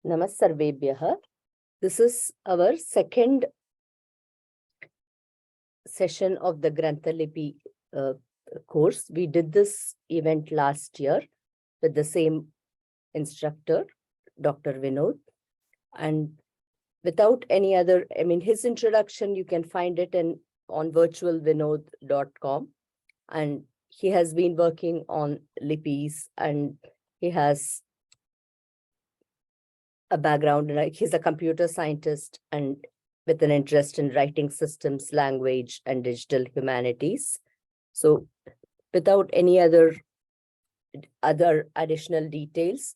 Namaskarbebhyah. This is our second session of the Grantha Lipi course. We did this event last year with the same instructor, Dr. Vinod. And without any other, his introduction, you can find it on virtualvinod.com. And he has been working on Lipis, and he has a background, he's a computer scientist and with an interest in writing systems, language, and digital humanities. So without any other additional details,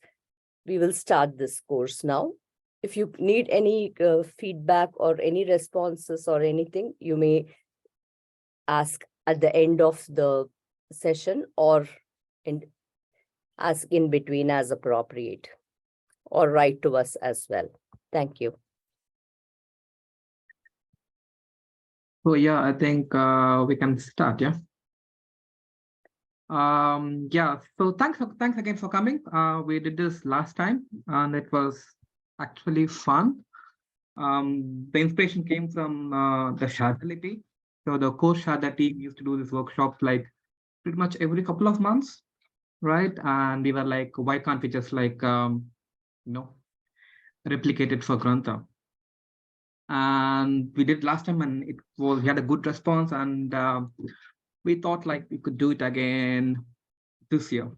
we will start this course now. If you need any feedback or any responses or anything, you may ask at the end of the session or ask in between as appropriate, or write to us as well. Thank you. So yeah, I think we can start. Yeah. So thanks again for coming. We did this last time and it was actually fun. The inspiration came from the Grantha Lipi. So the core Grantha team used to do this workshop like pretty much every couple of months, right? And we were like, why can't we just like replicate it for Grantha? And we did last time, and we had a good response, and we thought like we could do it again this year.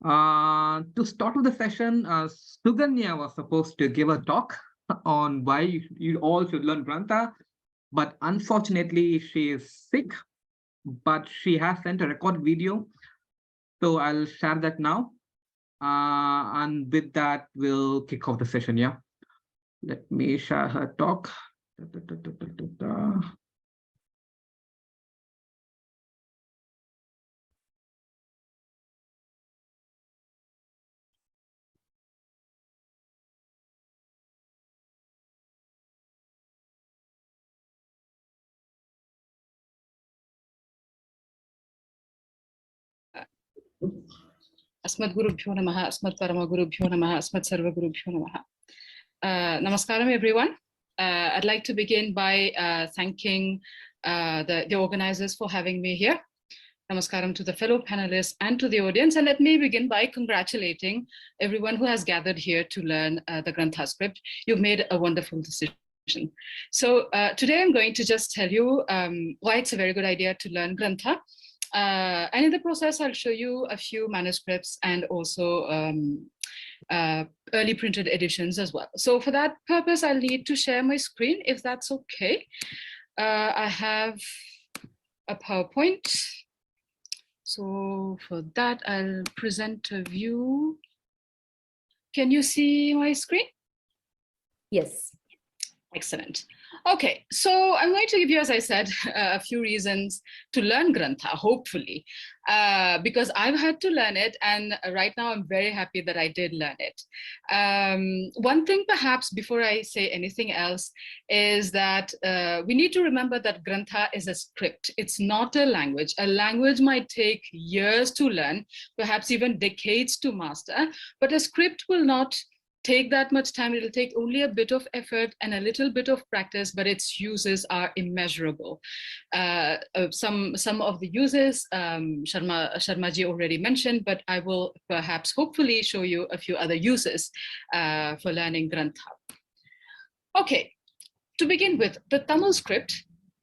To start with the session, Suganya was supposed to give a talk on why you all should learn Grantha, but unfortunately she is sick, but she has sent a recorded video. So I'll share that now. And with that, we'll kick off the session, yeah? Let me share her talk. Asmat Gurubhyo Namaha, Asmat Parama Gurubhyo Namaha, Asmat Sarva Gurubhyo Namaha. Namaskaram, everyone. I'd like to begin by thanking the organizers for having me here. Namaskaram to the fellow panelists and to the audience. And let me begin by congratulating everyone who has gathered here to learn the Grantha script. You've made a wonderful decision. So today I'm going to just tell you why it's a very good idea to learn Grantha. And in the process, I'll show you a few manuscripts and also early printed editions as well. So for that purpose, I'll need to share my screen, if that's okay. I have a PowerPoint. So for that, I'll present a view. Can you see my screen? Yes. Excellent. Okay, so I'm going to give you, as I said, a few reasons to learn Grantha, hopefully, because I've had to learn it, and right now I'm very happy that I did learn it. One thing perhaps before I say anything else is that we need to remember that Grantha is a script. It's not a language. A language might take years to learn, perhaps even decades to master, but a script will not take that much time. It'll take only a bit of effort and a little bit of practice, but its uses are immeasurable. Some of the uses Sharmaji already mentioned, but I will perhaps hopefully show you a few other uses for learning Grantha. Okay, to begin with, the Tamil script,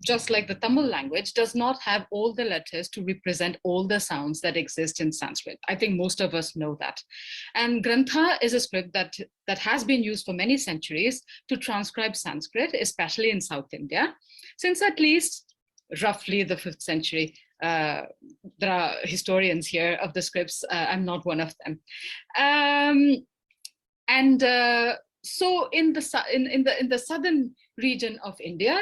just like the Tamil language, does not have all the letters to represent all the sounds that exist in Sanskrit. I think most of us know that. And Grantha is a script that has been used for many centuries to transcribe Sanskrit, especially in South India, since at least roughly the 5th century. There are historians here of the scripts. I'm not one of them. So in the southern region of India,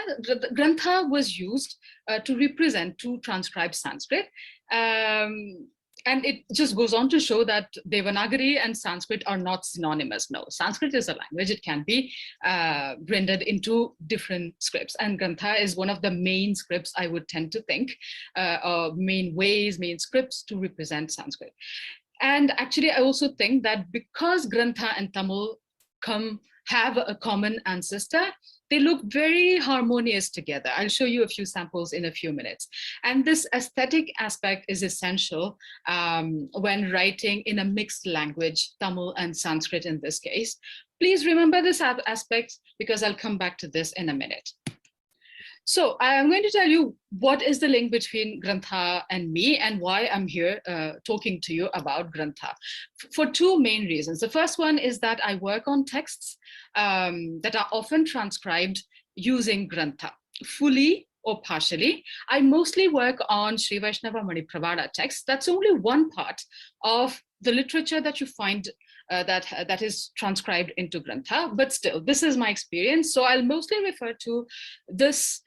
Grantha was used to transcribe Sanskrit. And it just goes on to show that Devanagari and Sanskrit are not synonymous. No, Sanskrit is a language. It can be rendered into different scripts. And Grantha is one of the main scripts, I would tend to think, main scripts to represent Sanskrit. And actually, I also think that because Grantha and Tamil have a common ancestor, they look very harmonious together. I'll show you a few samples in a few minutes. And this aesthetic aspect is essential when writing in a mixed language, Tamil and Sanskrit in this case. Please remember this aspect because I'll come back to this in a minute. So I'm going to tell you what is the link between Grantha and me and why I'm here talking to you about Grantha for two main reasons. The first one is that I work on texts that are often transcribed using Grantha, fully or partially. I mostly work on Sri Vaishnava Manipravada texts. That's only one part of the literature that you find that is transcribed into Grantha, but still, this is my experience. So I'll mostly refer to this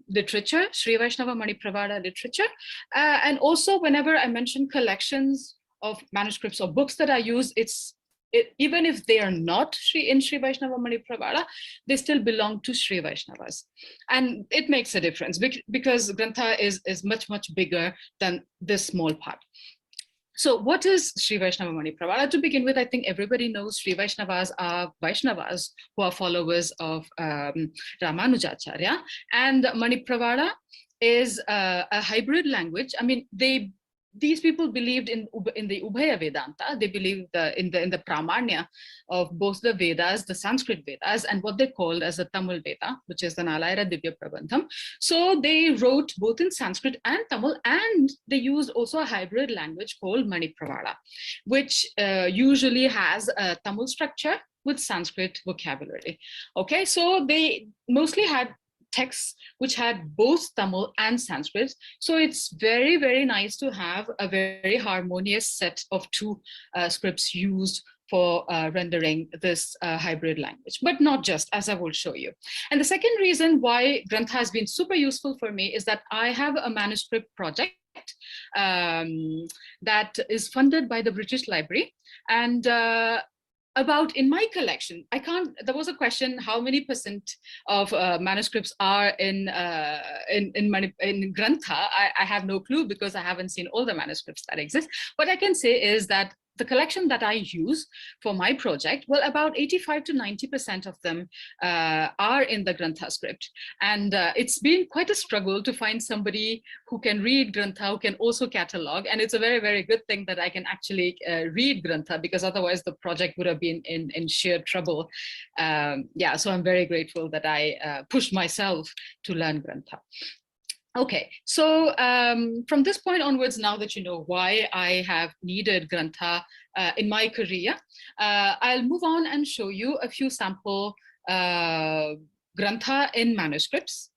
literature, Sri Vaishnava Manipravada literature. And also whenever I mention collections of manuscripts or books that I use, even if they are not in Sri Vaishnava Manipravada, they still belong to Sri Vaishnavas. And it makes a difference because Grantha is much, much bigger than this small part. So what is Sri Vaishnava Manipravada? To begin with, I think everybody knows Sri Vaishnavas are Vaishnavas who are followers of Ramanujacharya. And Manipravada is a hybrid language. I mean, these people believed in the Ubhaya Vedanta. They believed in the Pramanya of both the Vedas, the Sanskrit Vedas, and what they called as the Tamil Veda, which is the Nalayara Divya Prabandham. So they wrote both in Sanskrit and Tamil, and they used also a hybrid language called Manipravada, which usually has a Tamil structure with Sanskrit vocabulary. Okay, so they mostly had texts which had both Tamil and Sanskrit. So it's very, very nice to have a very harmonious set of two scripts used for rendering this hybrid language, but not just, as I will show you. And the second reason why Grantha has been super useful for me is that I have a manuscript project that is funded by the British Library. And in my collection, there was a question, how many percent of manuscripts are in Grantha? I have no clue because I haven't seen all the manuscripts that exist. What I can say is that the collection that I use for my project, well, about 85 to 90% of them are in the Grantha script. And it's been quite a struggle to find somebody who can read Grantha, who can also catalog. And it's a very, very good thing that I can actually read Grantha, because otherwise the project would have been in sheer trouble. Yeah, so I'm very grateful that I pushed myself to learn Grantha. Okay, so from this point onwards, now that you know why I have needed Grantha in my career, I'll move on and show you a few sample Grantha in manuscripts.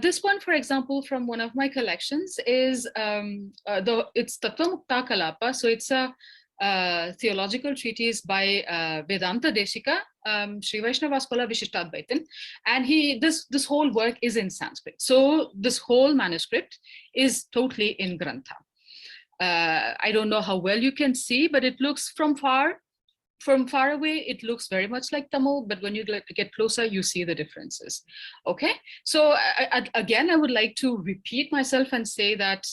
This one, for example, from one of my collections is, it's Tattvamukta Kalapa, so it's a theological treatise by Vedanta Deshika, Sri Vaishnava Skola Vishishtadvaitin, and this whole work is in Sanskrit. So this whole manuscript is totally in Grantha. I don't know how well you can see, but it looks from far away, it looks very much like Tamil, but when you get closer, you see the differences. Okay, so again, I would like to repeat myself and say that,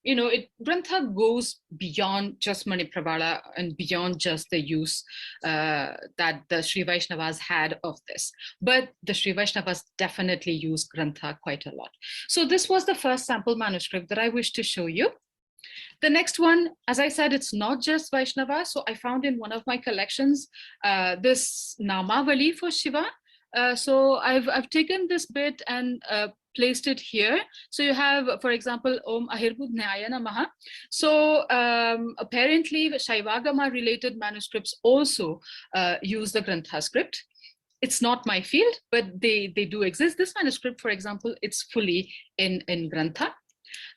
you know, Grantha goes beyond just Manipravada and beyond just the use that the Sri Vaishnavas had of this. But the Sri Vaishnavas definitely use Grantha quite a lot. So this was the first sample manuscript that I wish to show you. The next one, as I said, it's not just Vaishnava. So I found in one of my collections this Namavali for Shiva. So I've taken this bit and placed it here. So you have, for example, Om Ahirbudhnaya Namaha. So apparently Shaivagama related manuscripts also use the Grantha script. It's not my field, but they do exist. This manuscript, for example, it's fully in Grantha.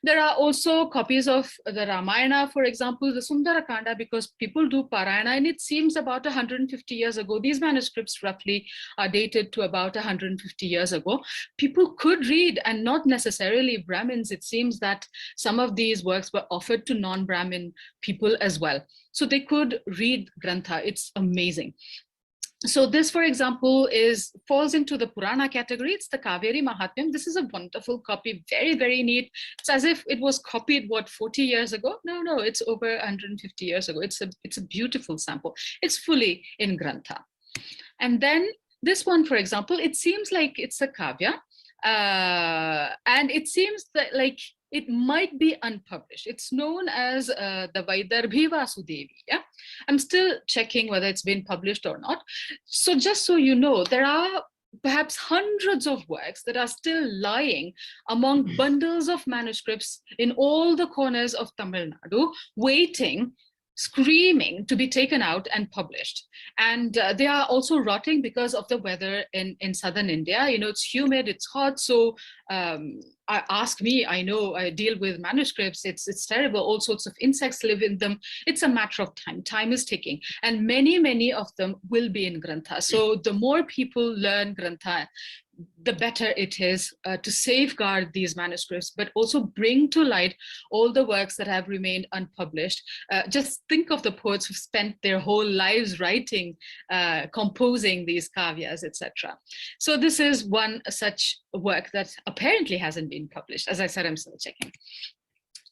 There are also copies of the Ramayana, for example, the Sundarakanda, because people do Parayana, and it seems about 150 years ago. These manuscripts roughly are dated to about 150 years ago. People could read, and not necessarily Brahmins. It seems that some of these works were offered to non-Brahmin people as well. So they could read Grantha. It's amazing. So this, for example, falls into the Purana category. It's the Kaveri Mahatmyam. This is a wonderful copy, very, very neat. It's as if it was copied, 40 years ago? No, it's over 150 years ago. It's a beautiful sample. It's fully in Grantha. And then this one, for example, it seems like it's a Kavya. And it seems that like it might be unpublished. It's known as the Vaidarbhi Vasudevi. Yeah, I'm still checking whether it's been published or not. So just so you know, there are perhaps hundreds of works that are still lying among bundles of manuscripts in all the corners of Tamil Nadu, waiting, screaming to be taken out and published. And they are also rotting because of the weather in southern India. You know, it's humid, it's hot. So ask me, I know, I deal with manuscripts. It's terrible. All sorts of insects live in them. It's a matter of time. Time is ticking. And many of them will be in Grantha. So the more people learn Grantha, the better it is to safeguard these manuscripts, but also bring to light all the works that have remained unpublished. Just think of the poets who've spent their whole lives writing, composing these kavyas, etc. So this is one such work that apparently hasn't been published. As I said, I'm still checking.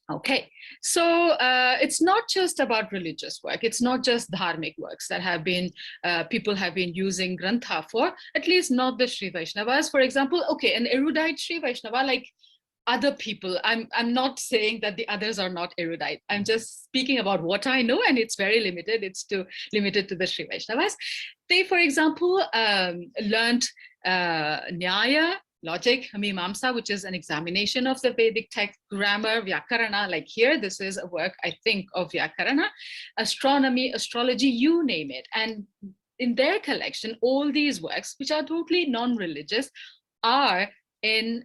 Okay, so it's not just about religious work. It's not just dharmic works that have been, people have been using Grantha for, at least not the Sri Vaishnavas. For example, okay, an erudite Sri Vaishnava, like other people, I'm not saying that the others are not erudite. I'm just speaking about what I know, and it's very limited. It's limited to the Sri Vaishnavas. They, for example, learned Nyaya, logic, Mimamsa, which is an examination of the Vedic text, grammar, Vyakarana, like here, this is a work, I think, of Vyakarana, astronomy, astrology, you name it. And in their collection, all these works, which are totally non-religious, are in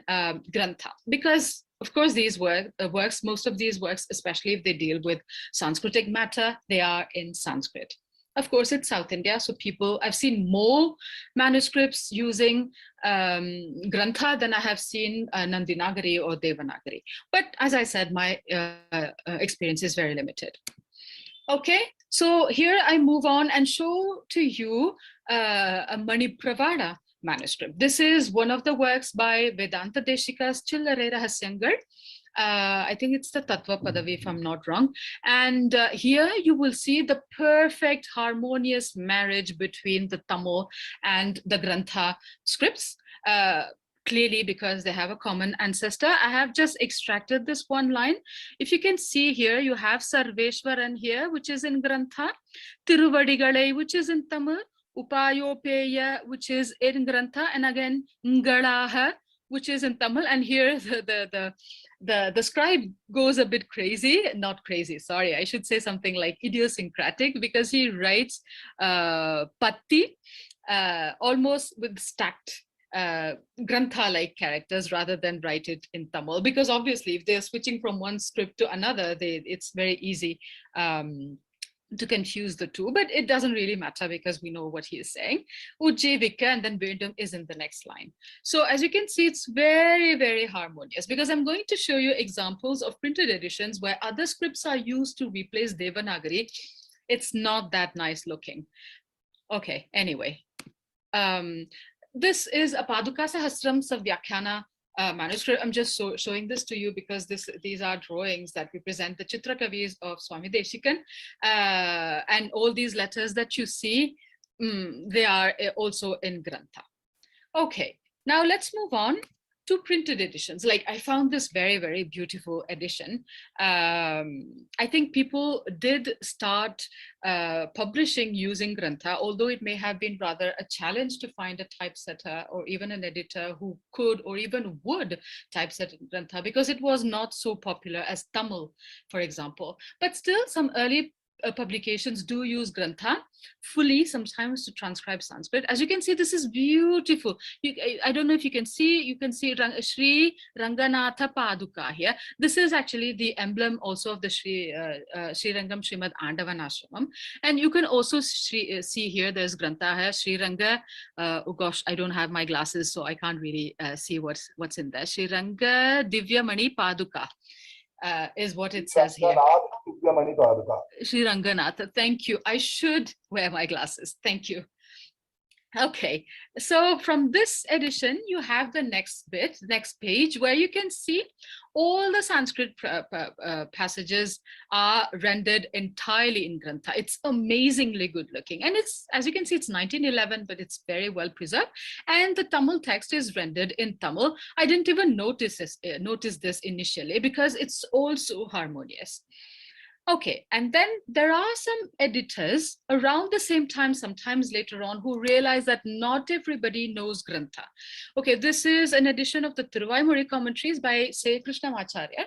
Grantha. Because, of course, these works, most of these works, especially if they deal with Sanskritic matter, they are in Sanskrit. Of course, it's South India, so I've seen more manuscripts using Grantha than I have seen Nandinagari or Devanagari. But as I said, my experience is very limited. Okay, so here I move on and show to you a Mani Pravana manuscript. This is one of the works by Vedanta Deshika's Chillare Rahasyangar. I think it's the Tattva Padavi, if I'm not wrong. And here you will see the perfect harmonious marriage between the Tamil and the Grantha scripts. Clearly, because they have a common ancestor. I have just extracted this one line. If you can see here, you have Sarveshwaran here, which is in Grantha, Tiruvadigalai, which is in Tamil, Upayopeya, which is in Grantha, and again, Ngalaha, which is in Tamil. And here the scribe goes a bit crazy, not crazy, sorry, I should say something like idiosyncratic, because he writes Patti almost with stacked Grantha-like characters rather than write it in Tamil, because obviously if they're switching from one script to another, it's very easy to confuse the two, but it doesn't really matter because we know what he is saying. Ujjevika and then Bindum is in the next line. So as you can see, it's very, very harmonious, because I'm going to show you examples of printed editions where other scripts are used to replace Devanagari. It's not that nice looking. Okay, anyway. This is a Paduka Sahasram Savyakhyana manuscript. I'm just showing this to you because these are drawings that represent the Chitrakavis of Swami Deshikan. And all these letters that you see, they are also in Grantha. Okay, now let's move on to printed editions. Like I found this very, very beautiful edition. I think people did start publishing using Grantha, although it may have been rather a challenge to find a typesetter or even an editor who could or even would typeset Grantha, because it was not so popular as Tamil, for example. But still, some early publications do use Grantha fully, sometimes to transcribe Sanskrit. As you can see, this is beautiful. I don't know if you can see Sri Ranganatha Paduka here. This is actually the emblem also of the Sri Rangam Srimad Andavanashramam. And you can also see here, there's Grantha here, Sri Ranga, oh gosh, I don't have my glasses, so I can't really see what's in there. Sri Ranga Divya Mani Paduka. Is what it says here. Sri Ranganatha, thank you. I should wear my glasses. Thank you. Okay, so from this edition, you have the next page, where you can see all the Sanskrit passages are rendered entirely in Grantha. It's amazingly good looking. And it's, as you can see, it's 1911, but it's very well preserved. And the Tamil text is rendered in Tamil. I didn't even notice this initially because it's also harmonious. Okay, and then there are some editors around the same time, sometimes later on, who realize that not everybody knows Grantha. Okay, this is an edition of the Tiruvaimuri commentaries by, say, Krishnamacharya.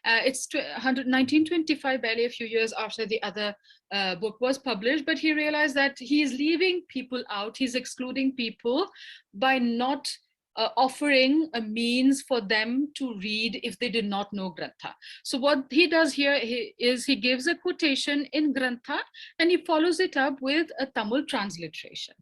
It's 1925, barely a few years after the other book was published, but he realized that he's leaving people out, he's excluding people by not offering a means for them to read if they did not know Grantha. So what he does here is he gives a quotation in Grantha and he follows it up with a Tamil transliteration.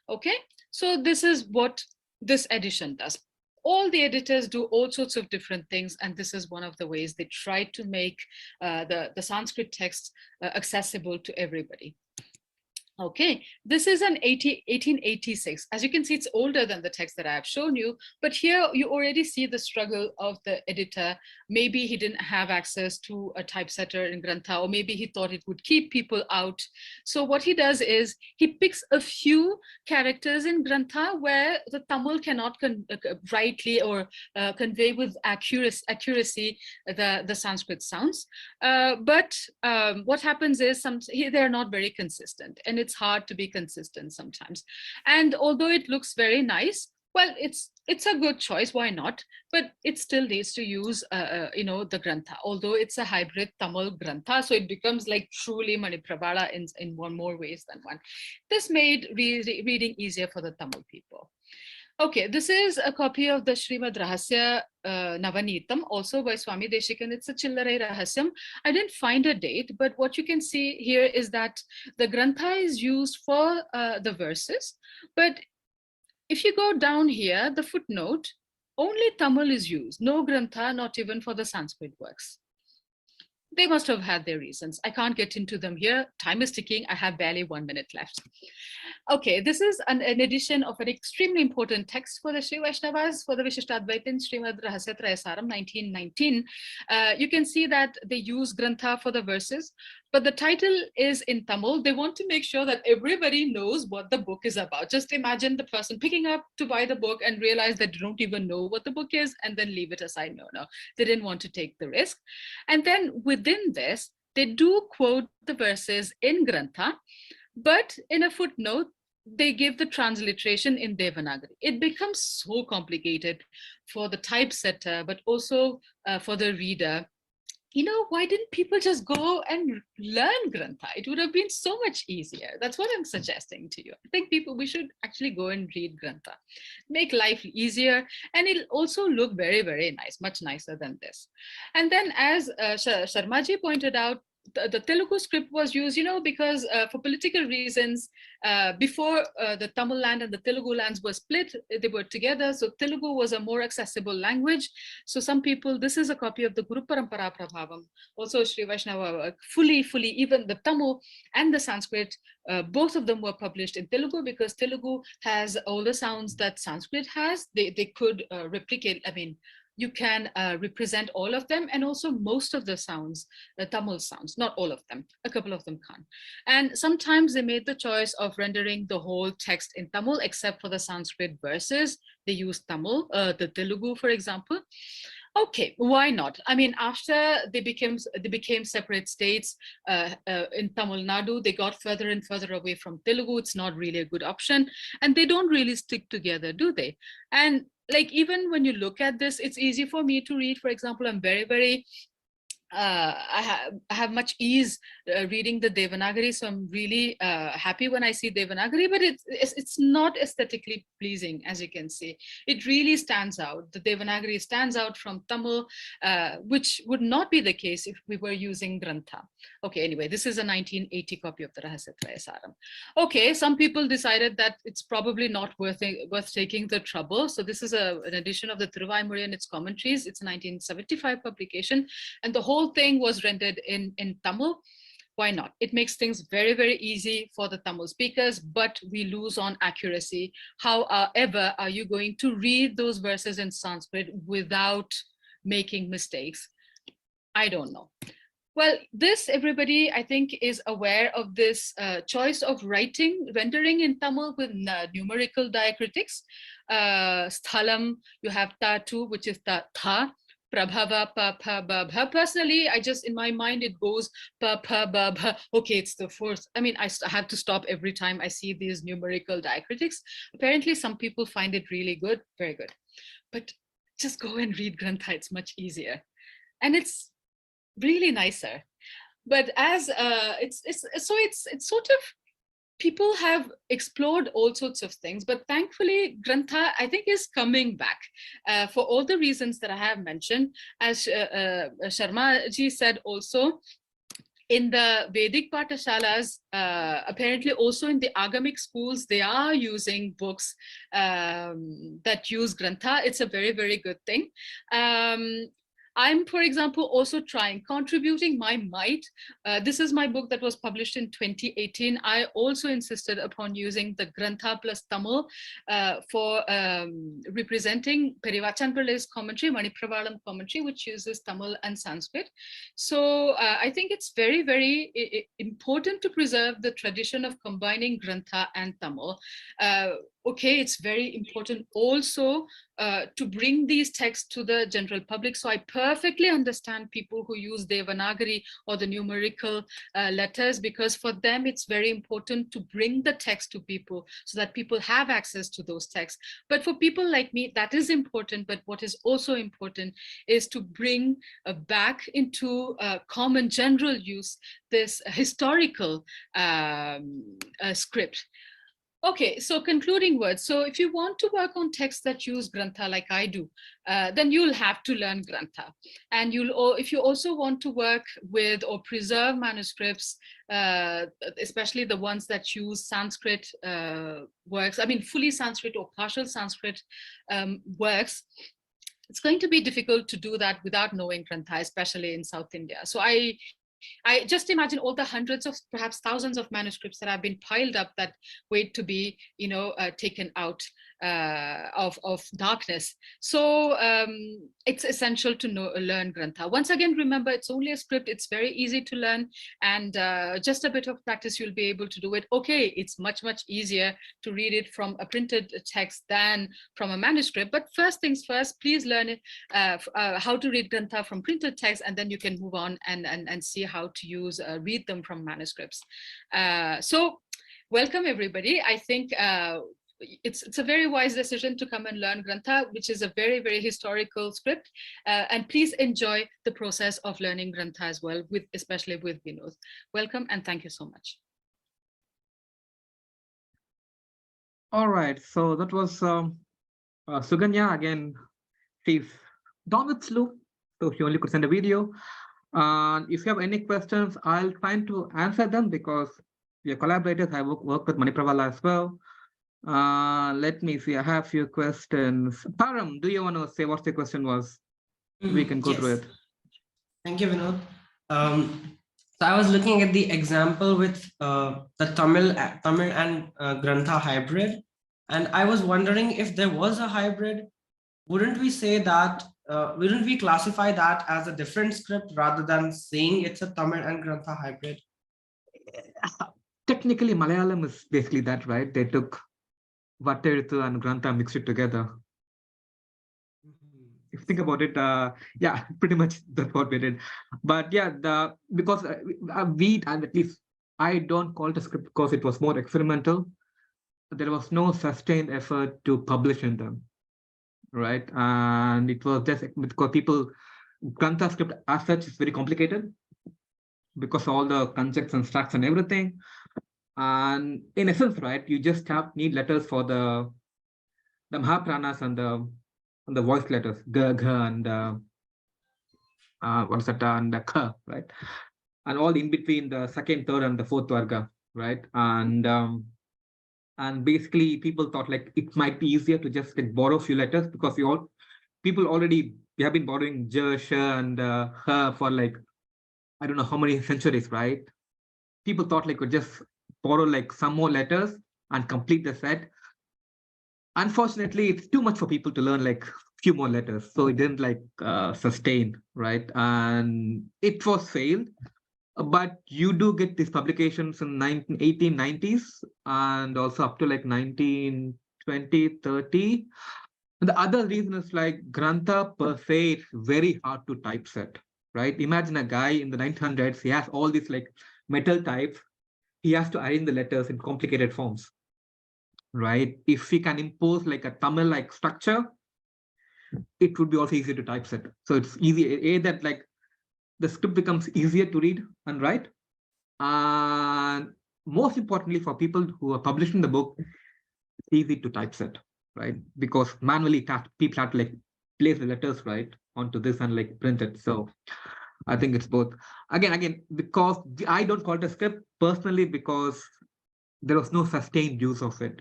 Okay, so this is what this edition does. All the editors do all sorts of different things, and this is one of the ways they try to make the Sanskrit text accessible to everybody. Okay, this is an 1886. As you can see, it's older than the text that I have shown you, but here you already see the struggle of the editor. Maybe he didn't have access to a typesetter in Grantha, or maybe he thought it would keep people out. So what he does is he picks a few characters in Grantha where the Tamil cannot rightly or convey with accuracy the Sanskrit sounds. But what happens is they're not very consistent, and it's hard to be consistent sometimes. And although it looks very nice, well, it's a good choice, why not? But it still needs to use the Grantha, although it's a hybrid Tamil Grantha, so it becomes like truly Manipravana in more ways than one. This made reading easier for the Tamil people. Okay, this is a copy of the Srimad Rahasya Navanitam, also by Swami Deshikan. It's a Chillarai Rahasyam. I didn't find a date, but what you can see here is that the Grantha is used for the verses. But if you go down here, the footnote, only Tamil is used, no Grantha, not even for the Sanskrit works. They must have had their reasons. I can't get into them here. Time is ticking. I have barely 1 minute left. Okay, this is an edition of an extremely important text for the Sri Vaishnavas, for the Vishishtadvaitin, Srimad Rahasya Trayasaram, 1919. You can see that they use Grantha for the verses, but the title is in Tamil. They want to make sure that everybody knows what the book is about. Just imagine the person picking up to buy the book and realize they don't even know what the book is and then leave it aside. No, they didn't want to take the risk. And then within this, they do quote the verses in Grantha, but in a footnote, they give the transliteration in Devanagari. It becomes so complicated for the typesetter, but also for the reader. Why didn't people just go and learn Grantha? It would have been so much easier. That's what I'm suggesting to you. I think we should actually go and read Grantha. Make life easier, and it'll also look very, very nice, much nicer than this. And then, as Sharmaji pointed out, the Telugu script was used, because for political reasons, before the Tamil land and the Telugu lands were split, they were together. So Telugu was a more accessible language. So some people, this is a copy of the Guru Parampara Prabhavam, also Sri Vaishnava, fully, even the Tamil and the Sanskrit, both of them were published in Telugu because Telugu has all the sounds that Sanskrit has. They could replicate, you can represent all of them, and also most of the sounds, the Tamil sounds, not all of them, a couple of them can't. And sometimes they made the choice of rendering the whole text in Tamil, except for the Sanskrit verses. They used Tamil, the Telugu, for example. Okay, why not? After they became separate states in Tamil Nadu, they got further and further away from Telugu. It's not really a good option, and they don't really stick together, do they? And even when you look at this, it's easy for me to read. For example, I'm very, very I have much ease reading the Devanagari, so I'm really happy when I see Devanagari, but it's not aesthetically pleasing, as you can see. It really stands out. The Devanagari stands out from Tamil, which would not be the case if we were using Grantha. Okay, anyway, this is a 1980 copy of the Rahasya Trayasaram. Okay, some people decided that it's probably not worth taking the trouble. So this is an edition of the Tiruvaimuri and its commentaries. It's a 1975 publication, and the whole thing was rendered in Tamil. Why not? It makes things very, very easy for the Tamil speakers, but we lose on accuracy. However, are you going to read those verses in Sanskrit without making mistakes? I don't know. Well, this, everybody, I think, is aware of this choice of rendering in Tamil with numerical diacritics. Sthalam, you have tatu, which is ta, prabhava, pa, pa, ba, bha. Personally, I just, in my mind, it goes pa, pa, ba, bha. Okay, it's the fourth. I mean, I have to stop every time I see these numerical diacritics. Apparently, some people find it really good, very good. But just go and read Grantha, it's much easier. And it's really nicer. But as it's sort of, people have explored all sorts of things, but thankfully Grantha, I think, is coming back for all the reasons that I have mentioned. As Sharma ji said also, in the Vedic Pathashalas, apparently also in the Agamic schools, they are using books that use Grantha. It's a very, very good thing. I'm, for example, also contributing my might. This is my book that was published in 2018. I also insisted upon using the Grantha plus Tamil for representing Perivachan Pillai's commentary, Manipravalam commentary, which uses Tamil and Sanskrit. So I think it's very, very important to preserve the tradition of combining Grantha and Tamil. Okay, it's very important also to bring these texts to the general public. So I perfectly understand people who use Devanagari or the numerical letters, because for them it's very important to bring the text to people so that people have access to those texts. But for people like me, that is important. But what is also important is to bring back into common general use this historical script. Okay, so concluding words. So if you want to work on texts that use Grantha like I do, then you'll have to learn Grantha. And if you also want to work with or preserve manuscripts, especially the ones that use Sanskrit works, I mean, fully Sanskrit or partial Sanskrit works, it's going to be difficult to do that without knowing Grantha, especially in South India. So I just imagine all the hundreds of, perhaps thousands of manuscripts that have been piled up that wait to be, taken out of darkness. So it's essential to learn Grantha. Once again, remember, it's only a script. It's very easy to learn, and just a bit of practice, you'll be able to do it. Okay, it's much, much easier to read it from a printed text than from a manuscript. But first things first, please learn it, how to read Grantha from printed text, and then you can move on and see how to read them from manuscripts. So welcome everybody. I think it's a very wise decision to come and learn Grantha, which is a very, very historical script. And please enjoy the process of learning Grantha as well, especially with Vinod. Welcome and thank you so much. All right, so that was Suganya again. She's done with Slow, so she only could send a video. If you have any questions, I'll try to answer them because we are collaborators. I work with Manipravala as well. Let me see. I have a few questions. Param, do you want to say what the question was? We can go through it. Thank you, Vinod. So I was looking at the example with the Tamil and Grantha hybrid, and I was wondering if there was a hybrid, wouldn't we say that? Wouldn't we classify that as a different script rather than saying it's a Tamil and Grantha hybrid? Technically, Malayalam is basically that, right? They took Vatterithu and Grantha, mixed it together. If you think about it, yeah, pretty much that's what we did. But yeah, because we, and at least I don't call it a script because it was more experimental. There was no sustained effort to publish in them, right? And it was just because Grantha script as such is very complicated because all the concepts and structs and everything. And in essence, right, you just need letters for the Mahapranas and the voice letters, G, G, and what's that, and the K, right? And all in between the second, third, and the fourth Varga, right? And basically people thought like it might be easier to just borrow a few letters because we have been borrowing J, Sh, and H for like, I don't know how many centuries, right? people thought like could just borrow like some more letters and complete the set. Unfortunately, it's too much for people to learn like few more letters, so it didn't like sustain, right? And it was failed. But you do get these publications in 1890s and also up to like 1920, 30. And the other reason is like Grantha per se, it's very hard to typeset, right? Imagine a guy in the 1900s, he has all these like metal types. He has to arrange the letters in complicated forms, right? If he can impose like a Tamil like structure, it would be also easier to typeset. So it's easy, that like the script becomes easier to read and write. And most importantly, for people who are publishing the book, it's easy to typeset, right? Because manually people have to like place the letters right onto this and like print it. So I think it's both. Again, because I don't call it a script personally, because there was no sustained use of it.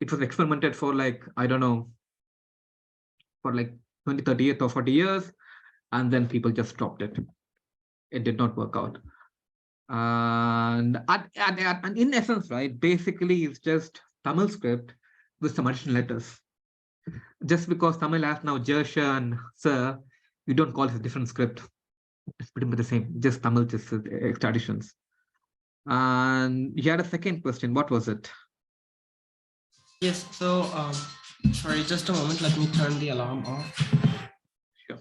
It was experimented for like, I don't know, for like 20, 30 or 40 years, and then people just dropped it. It did not work out. And in essence, right, basically it's just Tamil script with some additional letters. Just because Tamil has now Jersha and Sir, you don't call it a different script. It's pretty much the same, just Tamil, just extra additions. And you had a second question. What was it? Yes. So, sorry, just a moment. Let me turn the alarm off. Sure.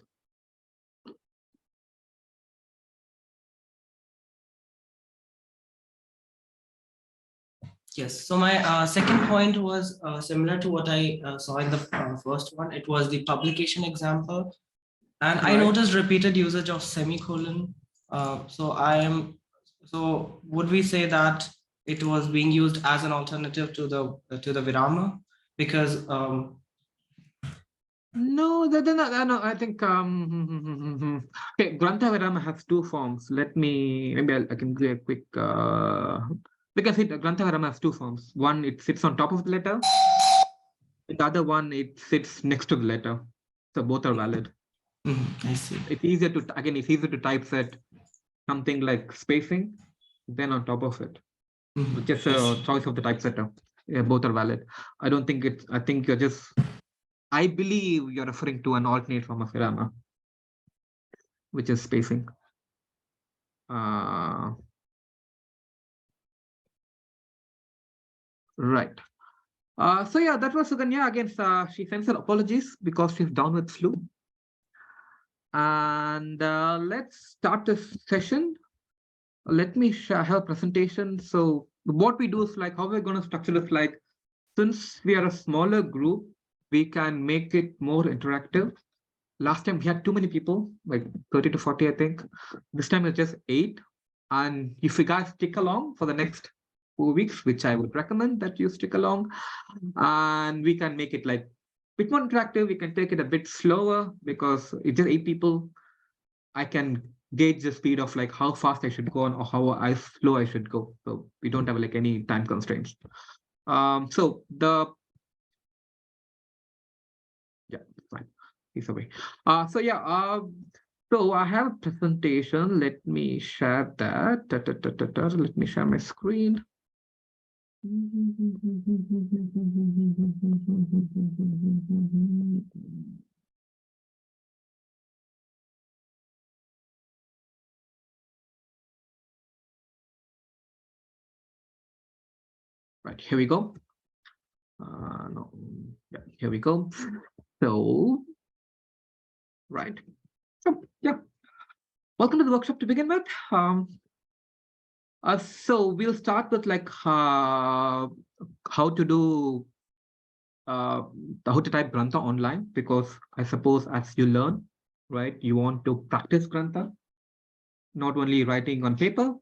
Yes. So my second point was similar to what I saw in the first one. It was the publication example, and I Right. noticed repeated usage of semicolon. So would we say that it was being used as an alternative to the virama? Because No, no. I think okay. Grantha Virama has two forms. Maybe I can do a quick. Because Grantha Virama has two forms. One, it sits on top of the letter. The other one, it sits next to the letter. So both are valid. I see. It's easier to typeset something like spacing than on top of it. Just a choice of the typesetter. Yeah, both are valid. I don't think it's. I think you're just. I believe you're referring to an alternate form of virama, which is spacing. Right. So yeah, that was Suganya. Again, she sends her apologies because she's down with flu. And let's start this session. Let me share her presentation. So what we do is like how we're going to structure this. Like, since we are a smaller group, we can make it more interactive. Last time we had too many people, like 30 to 40, I think. This time it's just 8. And if you guys stick along for the next 4 weeks, which I would recommend that you stick along, and we can make it like a bit more interactive. We can take it a bit slower because it's just 8 people. I can gauge the speed of like how fast I should go on or how slow I should go. So we don't have like any time constraints. So fine. He's away. So I have a presentation. Let me share that. Let me share my screen. Right, here we go. No, yeah, here we go. So, right. So, yeah. Welcome to the workshop to begin with. So we'll start with like how to do how to type Grantha online, because I suppose as you learn, right, you want to practice Grantha, not only writing on paper,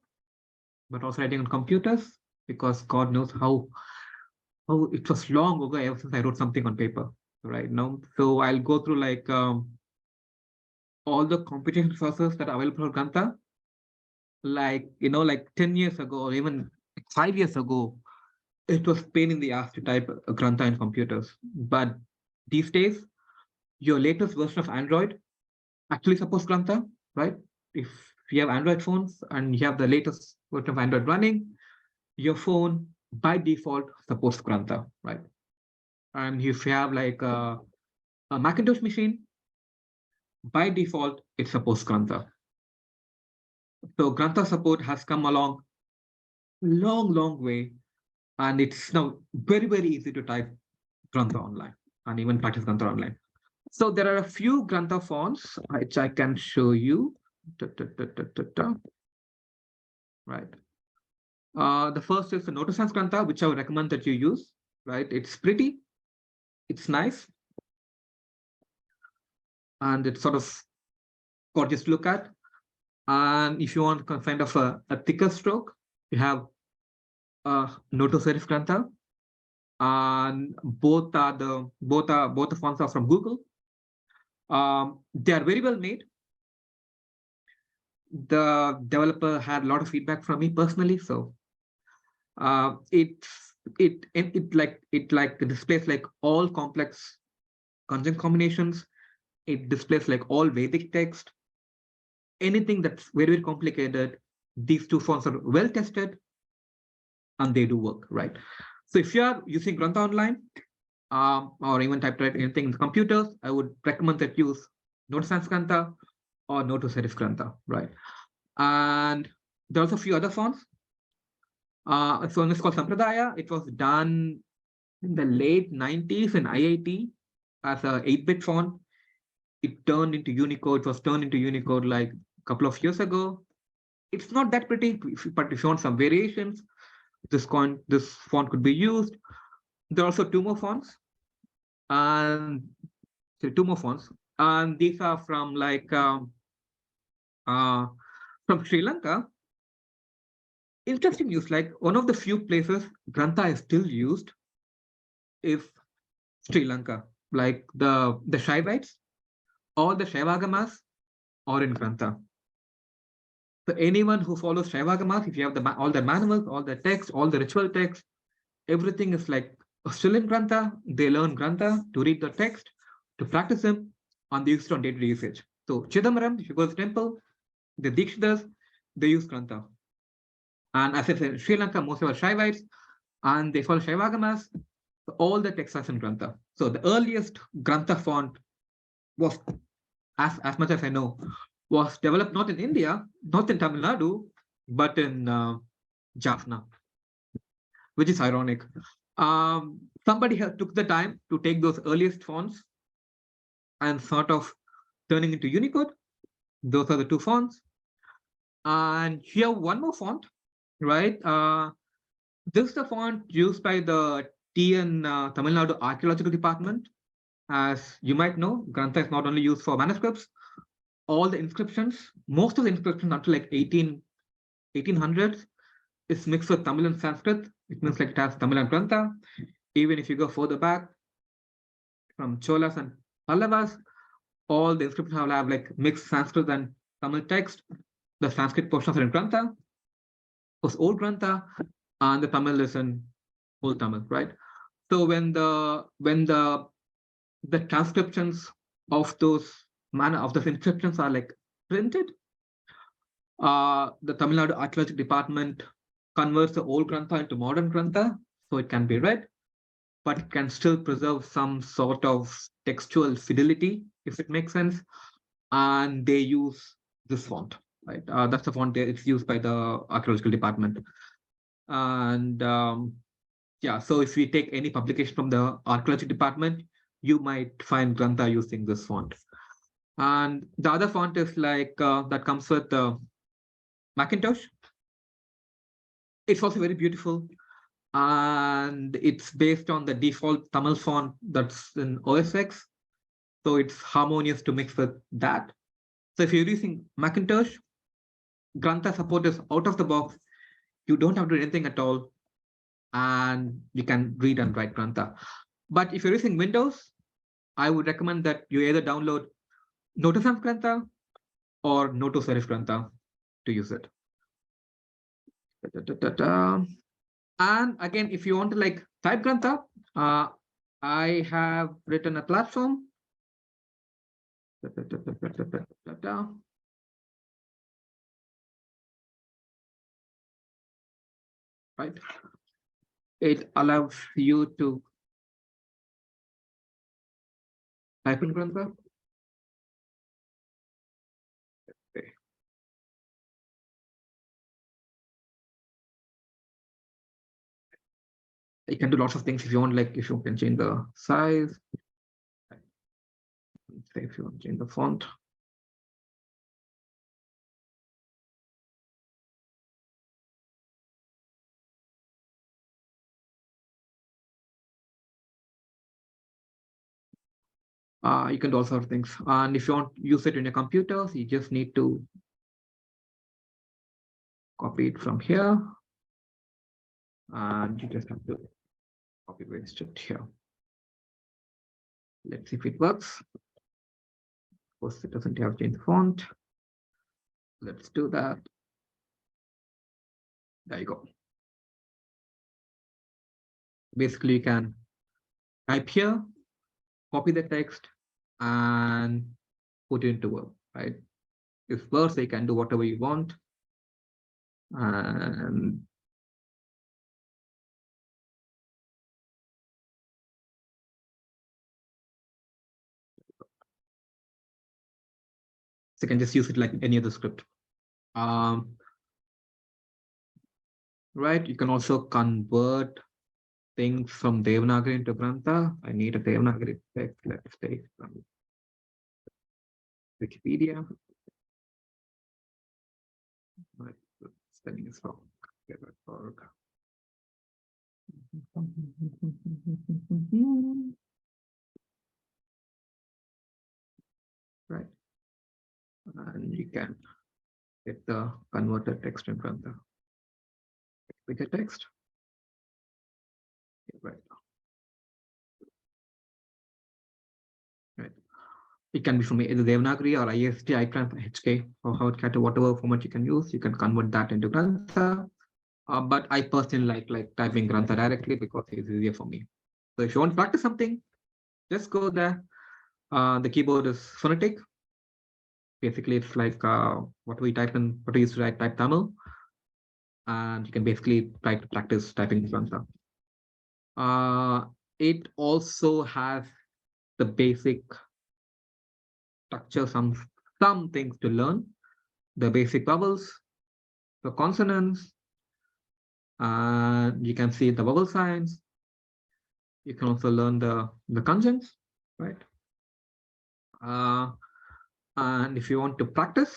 but also writing on computers, because God knows how it was long ago ever since I wrote something on paper, right now. So I'll go through like all the computation resources that are available for Grantha. Like, like 10 years ago or even 5 years ago, it was pain in the ass to type Grantha in computers. But these days, your latest version of Android actually supports Grantha, right? If if you have Android phones and you have the latest version of Android running, your phone by default supports Grantha, right? And if you have like a Macintosh machine, by default, it supports Grantha. So Grantha support has come along long way, and it's now very easy to type Grantha online and even practice Grantha online. So there are a few Grantha fonts which I can show you. Right. The first is the Noto Sans Grantha, which I would recommend that you use. Right. It's pretty, it's nice, and it's sort of gorgeous to look at. And if you want kind of a thicker stroke, you have Noto Serif Grantha, and both the fonts are from Google. They are very well made. The developer had a lot of feedback from me personally, so it displays like all complex conjunct combinations. It displays like all Vedic text. Anything that's very complicated, these two fonts are well tested, and they do work, right? So if you are using Grantha online, or even typewrite anything in the computers, I would recommend that you use Noto Sans Grantha or Noto Serif Grantha, right? And there are also a few other fonts. So one is called Sampradaya. It was done in the late 90s in IIT as a 8-bit font. It turned into Unicode. It was turned into Unicode like a couple of years ago. It's not that pretty, but if you want some variations, this font could be used. There are also two more fonts, and these are from like from Sri Lanka. Interesting news, like one of the few places Grantha is still used is Sri Lanka. Like the Shaivites or the Shaivagamas or in Grantha. So anyone who follows Shaivagamas, if you have all the manuals, all the text, all the ritual text, everything is like still in Grantha. They learn Grantha to read the text, to practice them, and they use it on day-to-day usage. So Chidambaram, if you go to the temple, the Dikshitas, they use Grantha. And as I said, in Sri Lanka, most of our Shaivites, and they follow Shaivagamas. So all the texts are in Grantha. So the earliest Grantha font was, as much as I know, was developed not in India, not in Tamil Nadu, but in Jaffna, which is ironic. Somebody took the time to take those earliest fonts and sort of turning into Unicode. Those are the two fonts. And here one more font, right? This is the font used by the TN Tamil Nadu Archaeological Department. As you might know, Grantha is not only used for manuscripts, all the inscriptions, most of the inscriptions until like 1800s is mixed with Tamil and Sanskrit. It means like it has Tamil and Grantha. Even if you go further back from Cholas and Pallavas, all the inscriptions have like mixed Sanskrit and Tamil text. The Sanskrit portions are in Grantha, was Old Grantha, and the Tamil is in Old Tamil, right? So when the transcriptions of those inscriptions are like printed, the Tamil Nadu Archaeological Department converts the old Grantha into modern Grantha, so it can be read, but it can still preserve some sort of textual fidelity, if it makes sense. And they use this font, right? That's the font it's used by the Archaeological Department. And yeah, so if we take any publication from the Archaeology Department, you might find Grantha using this font. And the other font is like that comes with Macintosh. It's also very beautiful, and it's based on the default Tamil font that's in OS X. So it's harmonious to mix with that. So if you're using Macintosh, Grantha support is out of the box. You don't have to do anything at all, and you can read and write Grantha. But if you're using Windows, I would recommend that you either download Noto Sans Grantha or Noto Serif Grantha to use it. And again, if you want to like type Grantha, I have written a platform. right? It allows you to type in Grantha. Okay. You can do lots of things if you want, like if you can change the size, say if you want to change the font. You can do all sorts of things. And if you want to use it in your computer, you just need to copy it from here. And you just have to copy paste it here. Let's see if it works. Of course, it doesn't have to change the font. Let's do that. There you go. Basically, you can type here, copy the text, and put it into Word, right? If Word, so you can do whatever you want. And so you can just use it like any other script. Right, you can also convert things from Devanagari into Grantha. I need a Devanagari text. Let's take from Wikipedia. Right, spelling is wrong. Right, and you can get the converted text in Grantha. Pick a text. Right. Right. It can be from either Devanagari or IST, ITRANS, HK, or Howard, whatever format you can use. You can convert that into Grantha. But I personally like typing Grantha directly because it's easier for me. So if you want to practice something, just go there. The keyboard is phonetic. Basically, it's like what we used to type Tamil. And you can basically try to practice typing Grantha. It also has the basic structure, some things to learn. The basic vowels, the consonants, you can see the vowel signs. You can also learn the conjuncts, right? And if you want to practice,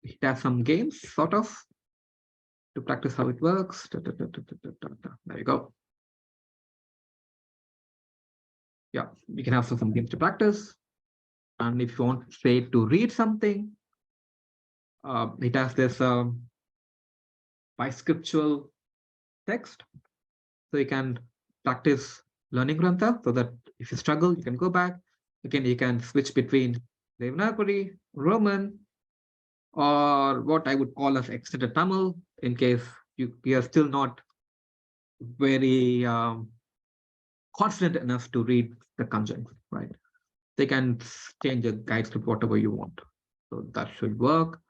it has some games, sort of, to practice how it works. There you go. Yeah, you can have some games to practice. And if you want, say, to read something, it has this biscriptural text. So you can practice learning Grantha so that if you struggle, you can go back. Again, you can switch between Devanagari, Roman, or what I would call as extended Tamil in case you are still not very confident enough to read the conjuncts, right? They can change the guide script whatever you want. So that should work.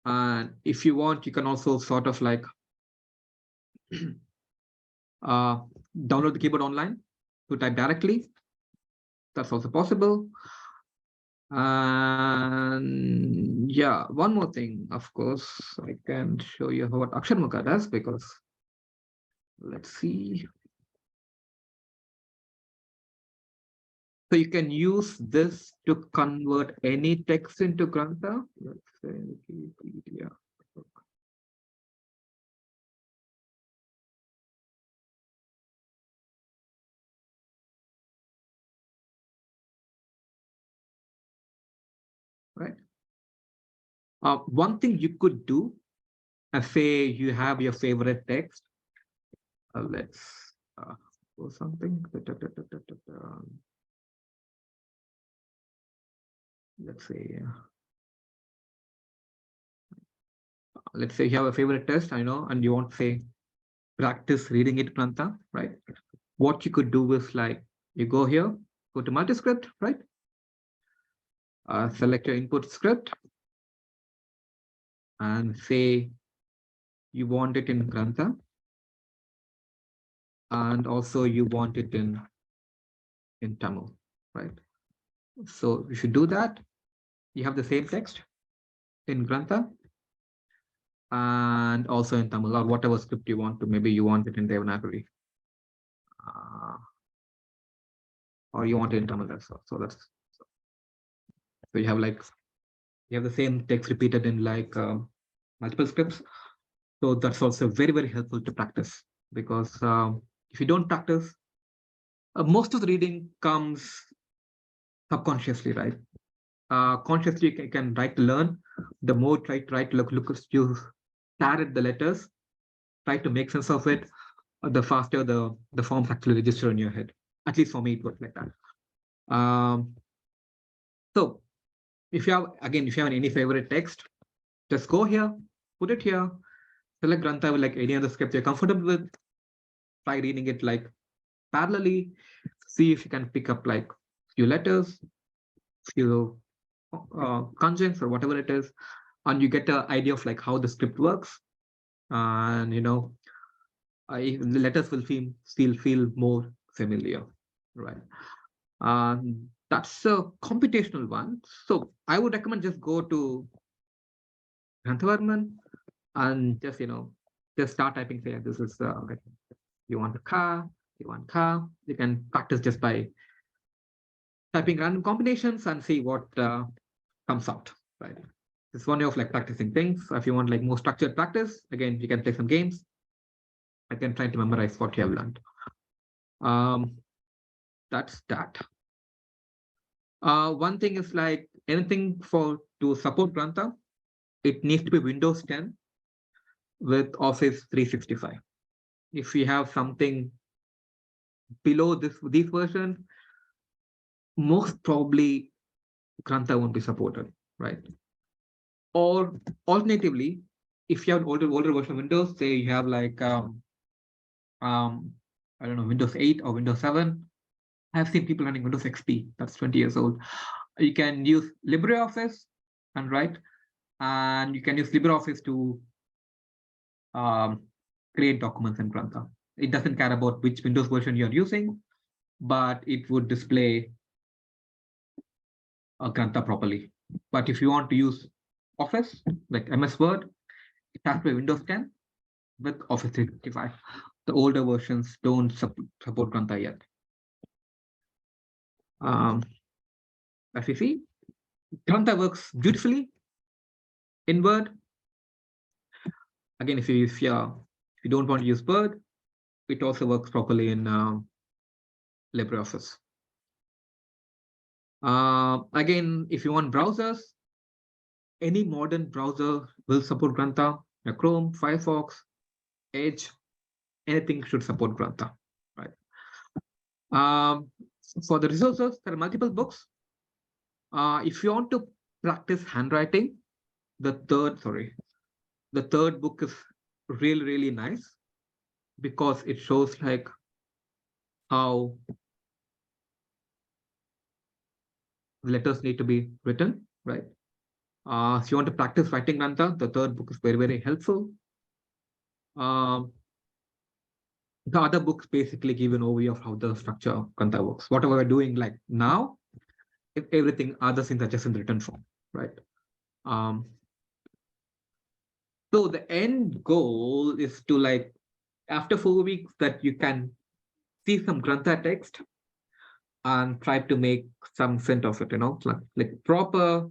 And if you want, you can also sort of like download the keyboard online to type directly. That's also possible. And yeah, one more thing, of course, I can show you what Aksharmukha does, because let's see. So you can use this to convert any text into Grantha. Let's say Wikipedia. Right. One thing you could do, say you have your favorite text. Let's go something. Let's say. Let's say you have a favorite text, I know, and you want to say practice reading it, Grantha, right? What you could do is like you go here, go to multi-script, right? Select your input script and say you want it in Grantha, and also you want it in Tamil, right? So if you do that, you have the same text in Grantha and also in Tamil, or whatever script you want to. Maybe you want it in Devanagari, or you want it in Tamil as well. So that's so you have the same text repeated in multiple scripts. So that's also very, very helpful to practice, because if you don't practice, most of the reading comes subconsciously, right? Consciously you can try to learn. The more try to look you stare at the letters, try to make sense of it, the faster the forms actually register in your head. At least for me, it works like that. So if you have any favorite text, just go here, put it here, select Grantha with like any other script you're comfortable with. Try reading it like parallelly. See if you can pick up like few letters, few conjuncts or whatever it is, and you get an idea of like how the script works. And the letters will feel more familiar, right? That's a computational one. So I would recommend just go to Granthavarman and just start typing. Say this is you want a car, you want car. You can practice just by typing random combinations and see what comes out, right? It's one way of like practicing things. If you want like more structured practice, again, you can play some games. I can try to memorize what you have learned. That's that. One thing is like anything to support Grantha, it needs to be Windows 10 with Office 365. If you have something below these versions, most probably Grantha won't be supported, right? Or alternatively, if you have an older version of Windows, say you have like I don't know, Windows 8 or Windows 7. I've seen people running Windows XP, that's 20 years old. You can use LibreOffice and you can use LibreOffice to create documents in Grantha. It doesn't care about which Windows version you're using, but it would display Grantha properly. But if you want to use Office, like MS Word, it has to be Windows 10 with Office 365. The older versions don't support Grantha yet. As you see, Grantha works beautifully in Word. Again, if you don't want to use Word, it also works properly in LibreOffice. Again, if you want browsers, any modern browser will support Grantha. Chrome, Firefox, Edge, anything should support Grantha, right? For the resources, there are multiple books. If you want to practice handwriting, the third book is really, really nice, because it shows like how letters need to be written, right? If you want to practice writing Grantha, the third book is very, very helpful. The other books basically give an overview of how the structure of Grantha works. Whatever we're doing like now, if everything other things are just in written form, right? So the end goal is to like, after 4 weeks, that you can see some Grantha text and try to make some sense of it, like proper,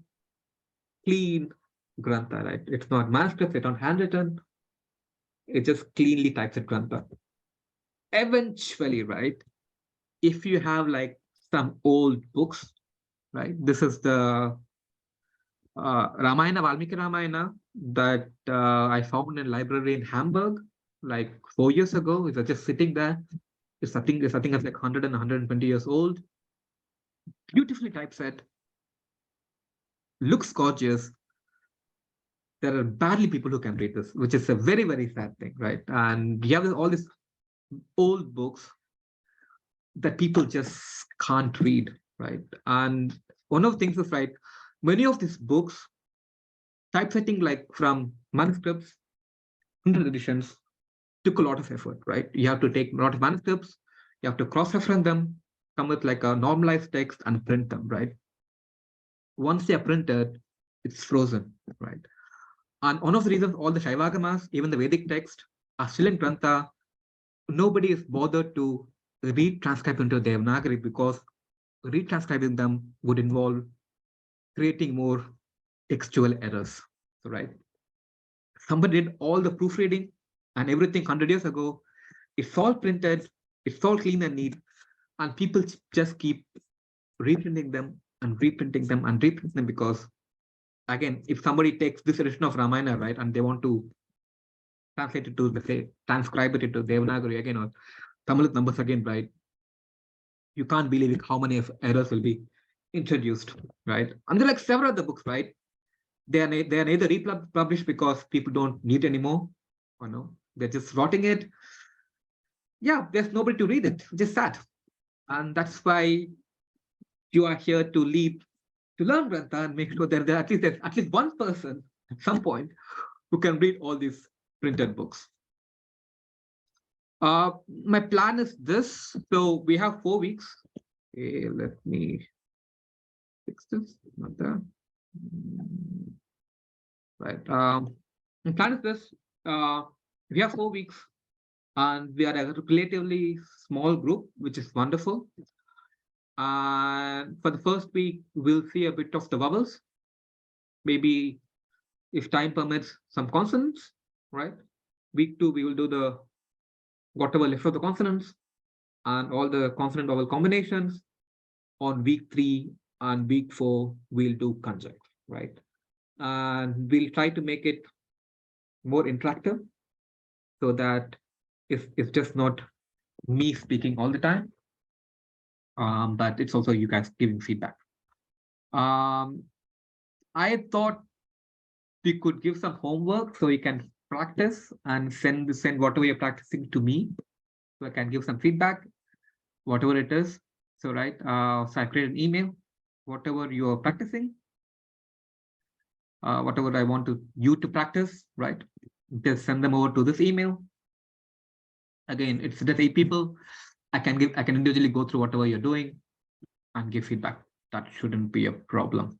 clean Grantha, right? It's not manuscript, it's not handwritten. It just cleanly types it Grantha. Eventually, right, if you have like some old books, right? This is the Ramayana, Valmiki Ramayana that I found in a library in Hamburg like 4 years ago. It's just sitting there. It's I think it's like 100 and 120 years old. Beautifully typeset. Looks gorgeous. There are barely people who can read this, which is a very, very sad thing, right? And you have all these old books that people just can't read, right? And one of the things is, right, many of these books, typesetting like from manuscripts 100 editions took a lot of effort, right? You have to take a lot of manuscripts, you have to cross-reference them, come with like a normalized text and print them, right? Once they are printed, it's frozen, right? And one of the reasons all the Shaivagamas, even the Vedic text, are still in Grantha, nobody is bothered to retranscribe into Devanagari because retranscribing them would involve creating more textual errors, right? Somebody did all the proofreading and everything 100 years ago. It's all printed, it's all clean and neat, and people just keep reprinting them and reprinting them and reprinting them because, again, if somebody takes this edition of Ramayana, right, and they want to translate it to, let's say, transcribe it into Devanagari again or Tamil numbers again, right, you can't believe how many errors will be introduced, right? And there are like several other books, right? They are neither republished because people don't need anymore, or no, they're just rotting it. Yeah, there's nobody to read it, just sad. And that's why you are here to learn Grantha and make sure that there's at least one person at some point who can read all these printed books. My plan is this. So we have 4 weeks. Okay, let me fix this. Not that. Right. My plan is this. We have 4 weeks, and we are a relatively small group, which is wonderful. And for the first week, we'll see a bit of the vowels. Maybe, if time permits, some consonants, right? Week 2, we will do the whatever left of the consonants and all the consonant vowel combinations. On week 3 and week 4, we'll do conjunct, right? And we'll try to make it more interactive so that it's just not me speaking all the time, but it's also you guys giving feedback. I thought we could give some homework so you can practice and send whatever you're practicing to me, so I can give some feedback, whatever it is. So right, so I create an email, whatever you're practicing, whatever I want you to practice, right? Just send them over to this email. Again, it's just 8 people. I can individually go through whatever you're doing and give feedback. That shouldn't be a problem.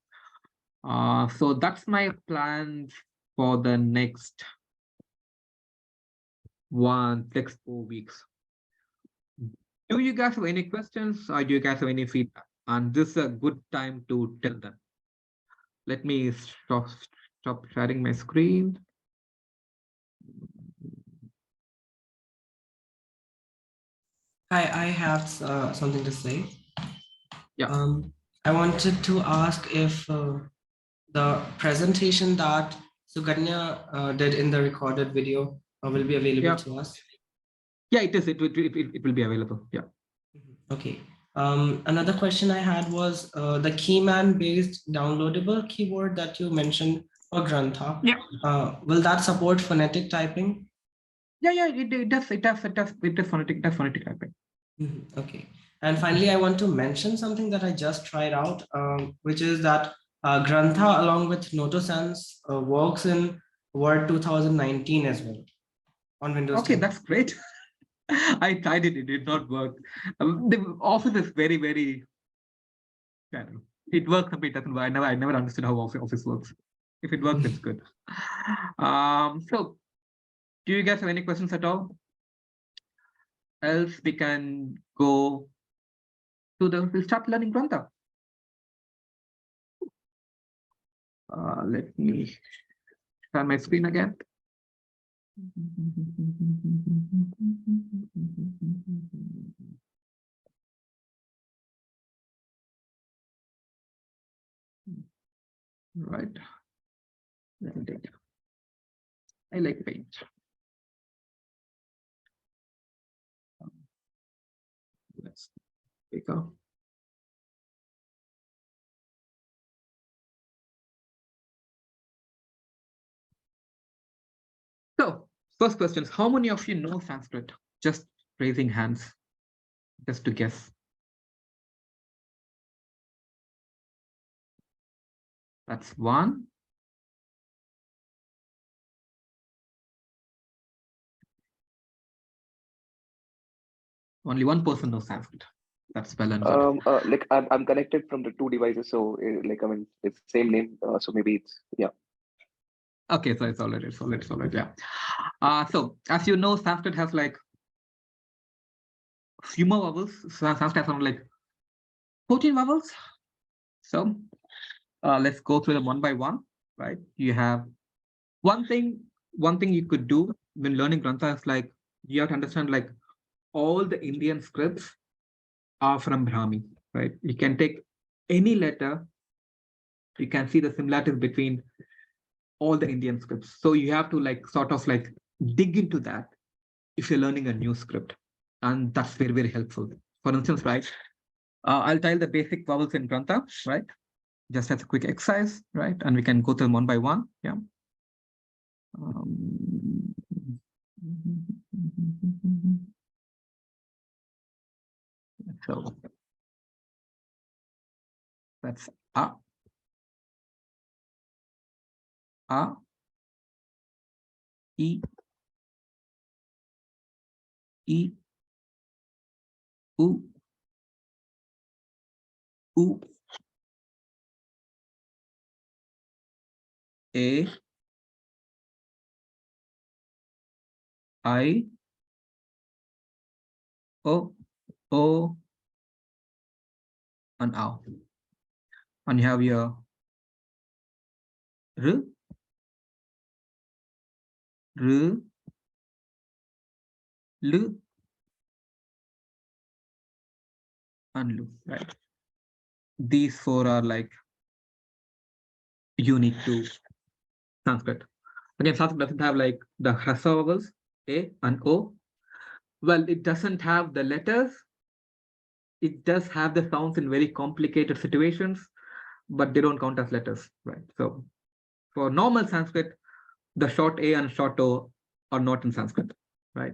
So that's my plan for the next 4 weeks. Do you guys have any questions, or do you guys have any feedback? And this is a good time to tell them. Let me stop sharing my screen. I have something to say. Yeah. I wanted to ask if the presentation that Suganya did in the recorded video will be available to us. Yeah, it is. It will be available. Yeah. Okay. Another question I had was the Keyman based downloadable keyboard that you mentioned for Grantha. Yeah. Will that support phonetic typing? Yeah, it does phonetic typing. Okay. And finally, I want to mention something that I just tried out, which is that Grantha, along with NotoSense, works in Word 2019 as well on Windows 10. Okay, that's great. I tried it; it did not work. The Office is very, very. It works, but it doesn't work. I never understood how Office works. If it works, it's good. So, do you guys have any questions at all? Else, we can go to we'll start learning Grantha. Let me share my screen again. Right. I like paint. Let's pick up. So, first question is, how many of you know Sanskrit? Just raising hands, just to guess. That's 1. Only one person knows Sanskrit. That's well and good. Like I'm connected from the two devices, so like I mean it's same name, so maybe it's yeah. Okay, so it's already, yeah. So as you know, Sanskrit has like few more vowels. Sanskrit has around like 14 vowels. So let's go through them one by one, right? You have one thing you could do when learning Grantha is like you have to understand like all the Indian scripts are from Brahmi, right? You can take any letter, you can see the similarities between all the Indian scripts. So you have to like sort of like dig into that if you're learning a new script. And that's very, very helpful. For instance, right, I'll tell the basic vowels in Grantha, right? Just as a quick exercise, right? And we can go through them one by one, yeah. So that's A, E, U, A, I, O, and Ow. And you have your R, L, and Lu, right? These four are like unique to Sanskrit. Again, Sanskrit doesn't have like the hraswa vowels, A and O. Well, it doesn't have the letters. It does have the sounds in very complicated situations, but they don't count as letters, right? So for normal Sanskrit, the short A and short O are not in Sanskrit, right?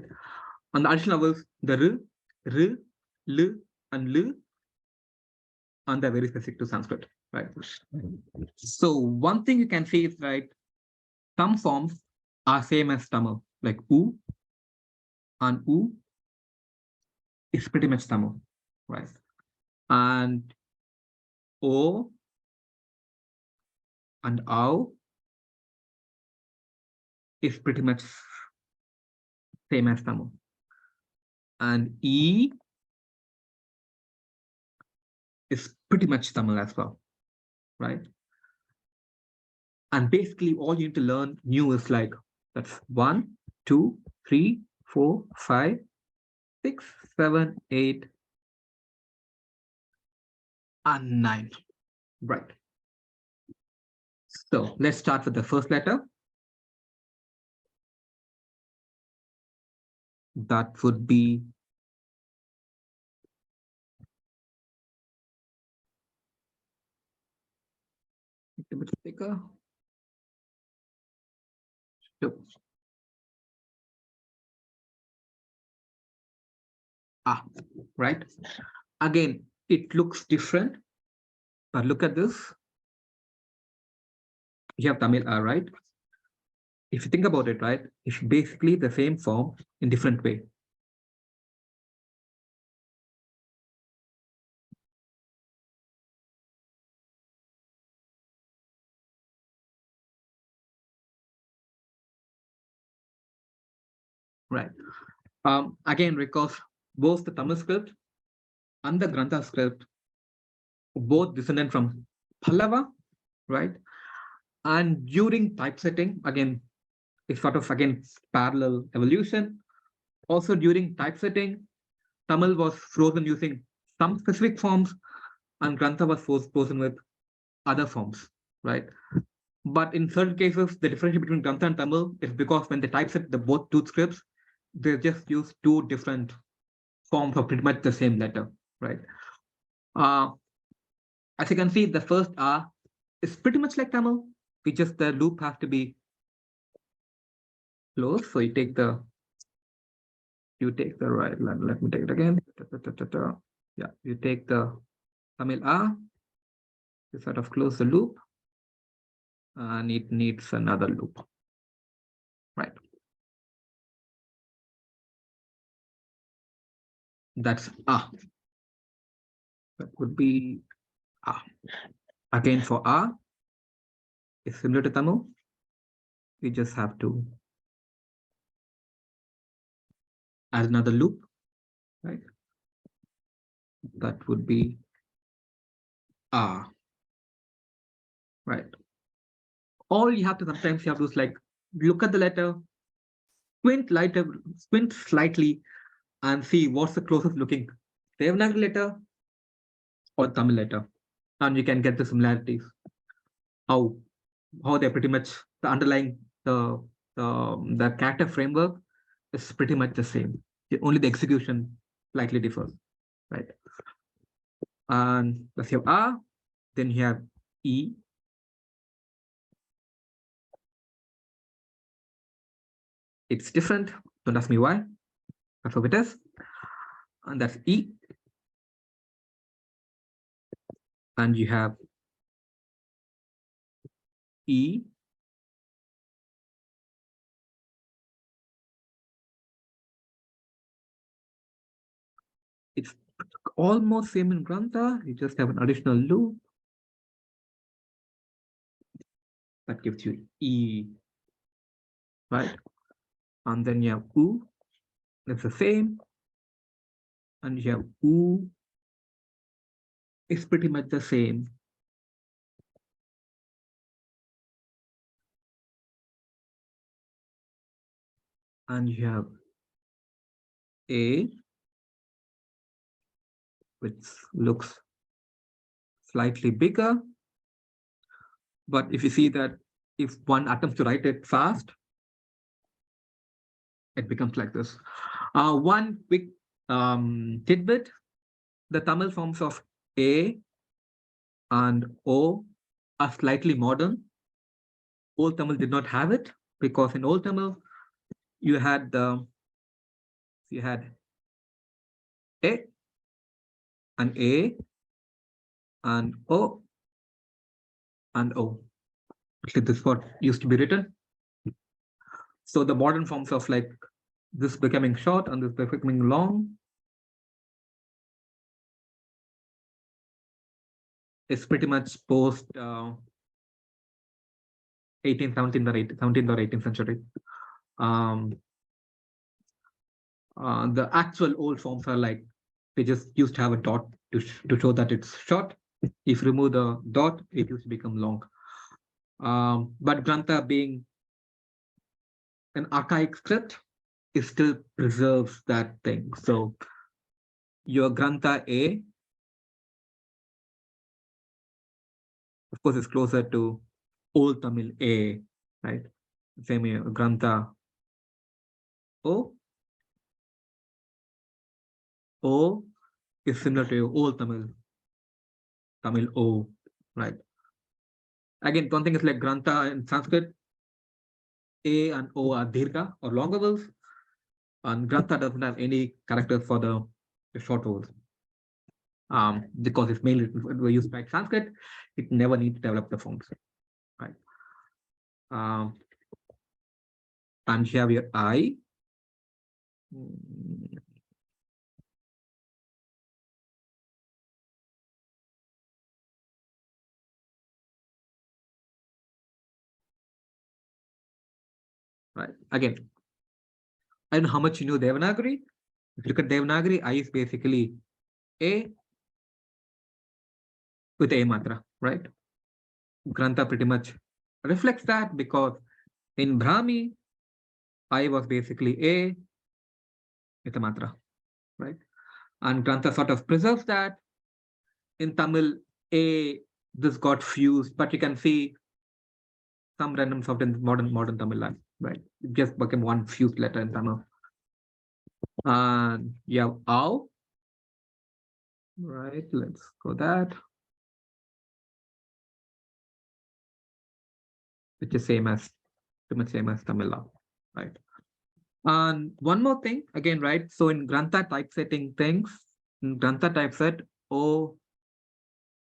And the additional vowels, the R, L, and L, and they're very specific to Sanskrit, right? So one thing you can see is, right, some forms are same as Tamil, like U and U is pretty much Tamil, right? And O and Ow is pretty much same as Tamil. And E is pretty much Tamil as well, right? And basically all you need to learn new is like, that's 1, 2, 3, 4, 5, 6, 7, 8, and 9, right? So let's start with the first letter. That would be a bit thicker. So, right? Again, it looks different, but look at this. You have Tamil A, right? If you think about it, right, it's basically the same form in different way. Right. Again, because both the Tamil script and the Grantha script, both descended from Pallava, right? And during typesetting, again, it's sort of, again, parallel evolution. Also during typesetting, Tamil was frozen using some specific forms and Grantha was frozen with other forms, right? But in certain cases, the difference between Grantha and Tamil is because when they typeset the both two scripts, they just use two different forms of pretty much the same letter, right? As you can see, the first R is pretty much like Tamil. It's just the loop has to be closed. So you take the right. Let me take it again. Yeah, you take the Tamil A, you sort of close the loop, and it needs another loop, right? That's A. That would be A. Again, for A, it's similar to Tamil. We just have to add another loop, right? That would be A. Right. All you have to sometimes you have to is like look at the letter, squint slightly, and see what's the closest looking Devanagari letter or Tamil letter, and you can get the similarities. How they're pretty much the underlying the character framework is pretty much the same. Only the execution slightly differs, right? And let's have A, then you have E. It's different. Don't ask me why. That's what it is. And that's E. And you have E. It's almost same in Grantha. You just have an additional loop that gives you E, right? And then you have U. That's the same. And you have U. It's pretty much the same. And you have A, which looks slightly bigger. But if you see that if one attempts to write it fast, it becomes like this. One quick tidbit, the Tamil forms of A and O are slightly modern. Old Tamil did not have it because in Old Tamil, you had A and A and O and O. Actually, this is what used to be written. So the modern forms of like this becoming short and this becoming long is pretty much post 18th, 17th or 18th century. The actual old forms are like they just used to have a dot to show that it's short. If you remove the dot, it used to become long. But Grantha being an archaic script, it still preserves that thing. So your Grantha A, of course, is closer to Old Tamil A, right? Same here, Grantha O. O is similar to Old Tamil O, right? Again, one thing is like Grantha in Sanskrit, A and O are dirgha or long vowels, and Grantha doesn't have any characters for the short vowels. Because it's mainly used by Sanskrit, it never needs to develop the forms, right? And you have your I. Right. Again, I don't know how much you know Devanagari. If you look at Devanagari, I is basically A with A matra, right? Grantha pretty much reflects that because in Brahmi, I was basically A with a matra, right? And Grantha sort of preserves that. In Tamil, A, this got fused, but you can see some random soft in modern Tamil line, right? It just became one fused letter in Tamil. And you have Ao, right? Let's go that. Which is same as pretty much same as Tamil, right? And one more thing, again, right? So in Grantha typesetting things, in Grantha typeset, O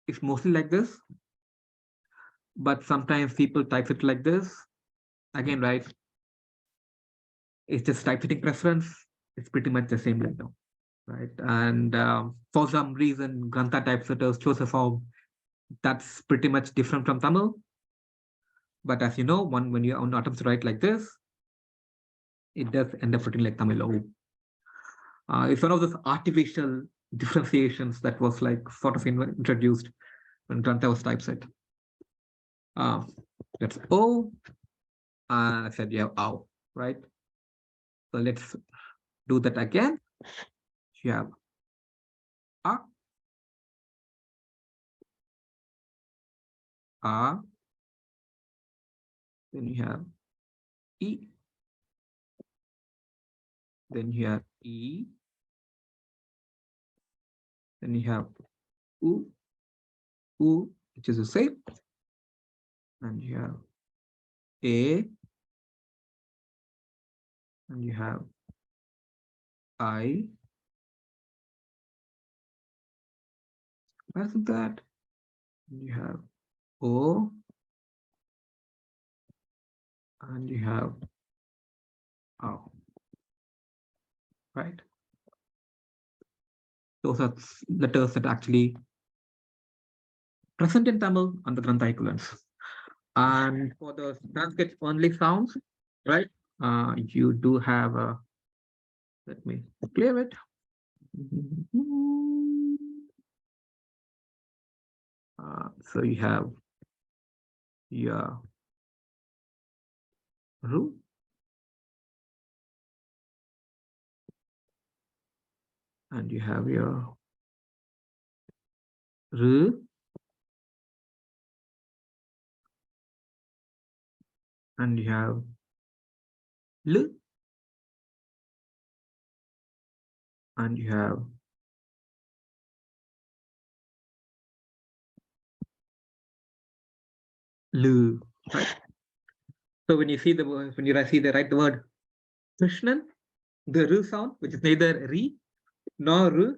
is mostly like this, but sometimes people typeset like this. Again, right? It's just typesetting preference. It's pretty much the same like now. right? And for some reason, Grantha typesetters chose a form that's pretty much different from Tamil. But as you know, when you on attempts to write like this, it does end up written like Tamil. It's one of those artificial differentiations that was like sort of introduced when Grantha was typeset. That's O, and I said you have ow, right? So let's do that again. You have a, then you have e, then you have e, then you have u, which is the same, and you have a, and you have I. Where's that? You have O, and you have O, right? Those are letters that actually present in Tamil on the Grantha equivalents. And for the Sanskrit only sounds, right? You do have a, let me clear it. So you have your ru, and you have your ru, and you have lu, and you have lu, right? So when you see the word, when you see the right word Krishnan, the ru sound, which is neither ri nor ru.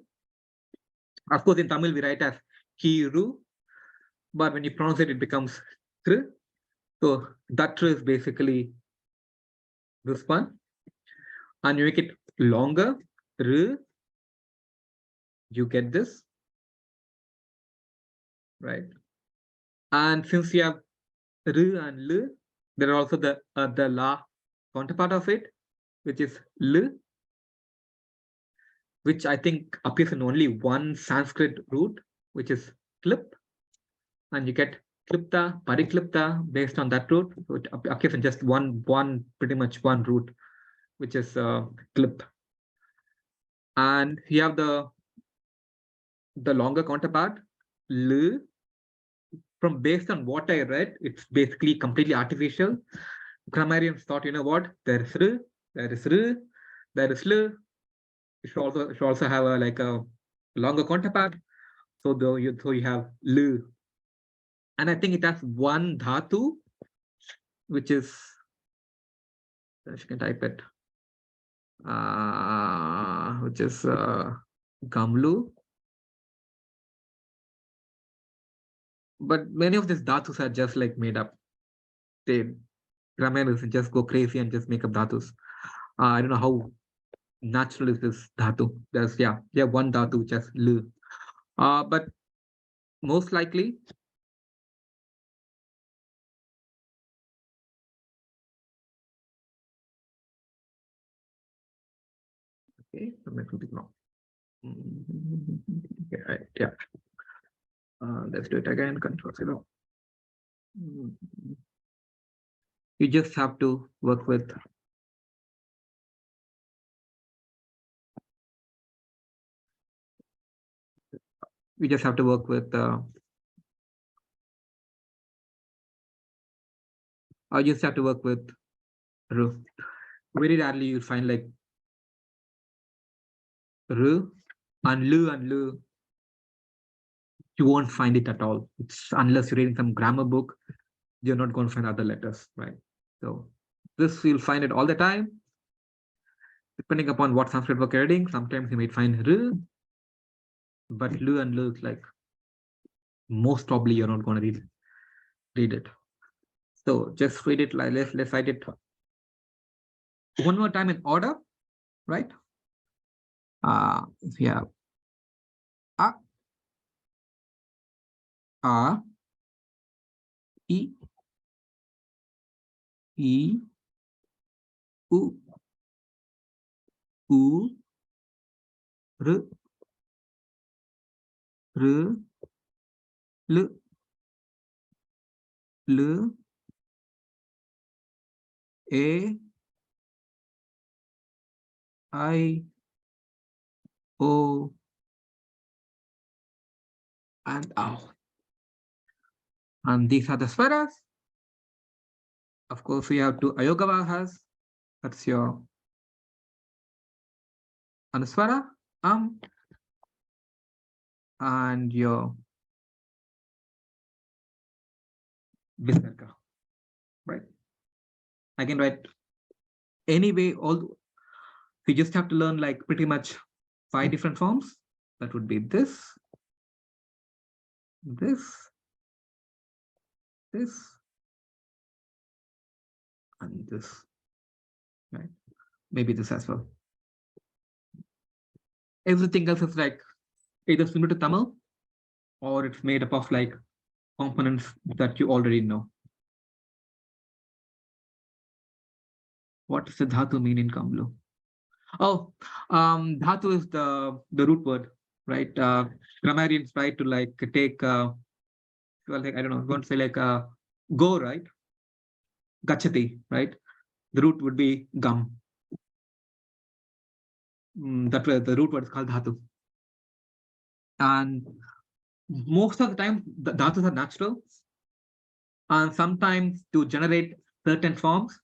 Of course, in Tamil we write as ki ru, but when you pronounce it, it becomes kr. So that is basically this one, and you make it longer, r, you get this, right? And since you have r and l, there are also the la counterpart of it, which is l, which I think appears in only one Sanskrit root, which is klip, and you get klipta, pariklipta based on that root. So it appears in just one pretty much one root, which is clip. And you have the longer counterpart, l. From based on what I read, it's basically completely artificial. Grammarians thought, you know what, there is r, there is r, there is l. It should also have a like a longer counterpart. So you have l. And I think it has one dhatu, which is, if you can type it, which is gamlu. But many of these dhatus are just like made up. They grammarians just go crazy and just make up dhatus. I don't know how natural is this dhatu. There's one dhatu which has l. But most likely, okay, I'm not wrong. Okay, right, yeah. Let's do it again. Control 0. You just have to work with. We just have to work with. I just have to work with. Very rarely you'll find like r and lu. You won't find it at all. It's unless you're reading some grammar book, you're not going to find other letters, right? So this you'll find it all the time. Depending upon what Sanskrit book you're reading, sometimes you might find r, but lu and lu, like most probably you're not going to read it. So just read it like let's write it one more time in order, right? If you have a, e, u, r, l, a, I, O, and ow. And these are the swaras. Of course, we have two ayogavahas. That's your anuswara, and your visarga, right? I can write anyway. All we just have to learn like pretty much 5 different forms. That would be this, this, and this, right? Maybe this as well. Everything else is like either similar to Tamil or it's made up of like components that you already know. What does the dhatu mean in Kamlu? Oh, dhatu is the root word, right? Grammarians try to like take, well, like, I don't know, I'm going to say like go, right? Gachati, right? The root would be gum. That way, the root word is called dhatu. And most of the time, the dhatus are natural. And sometimes to generate certain forms,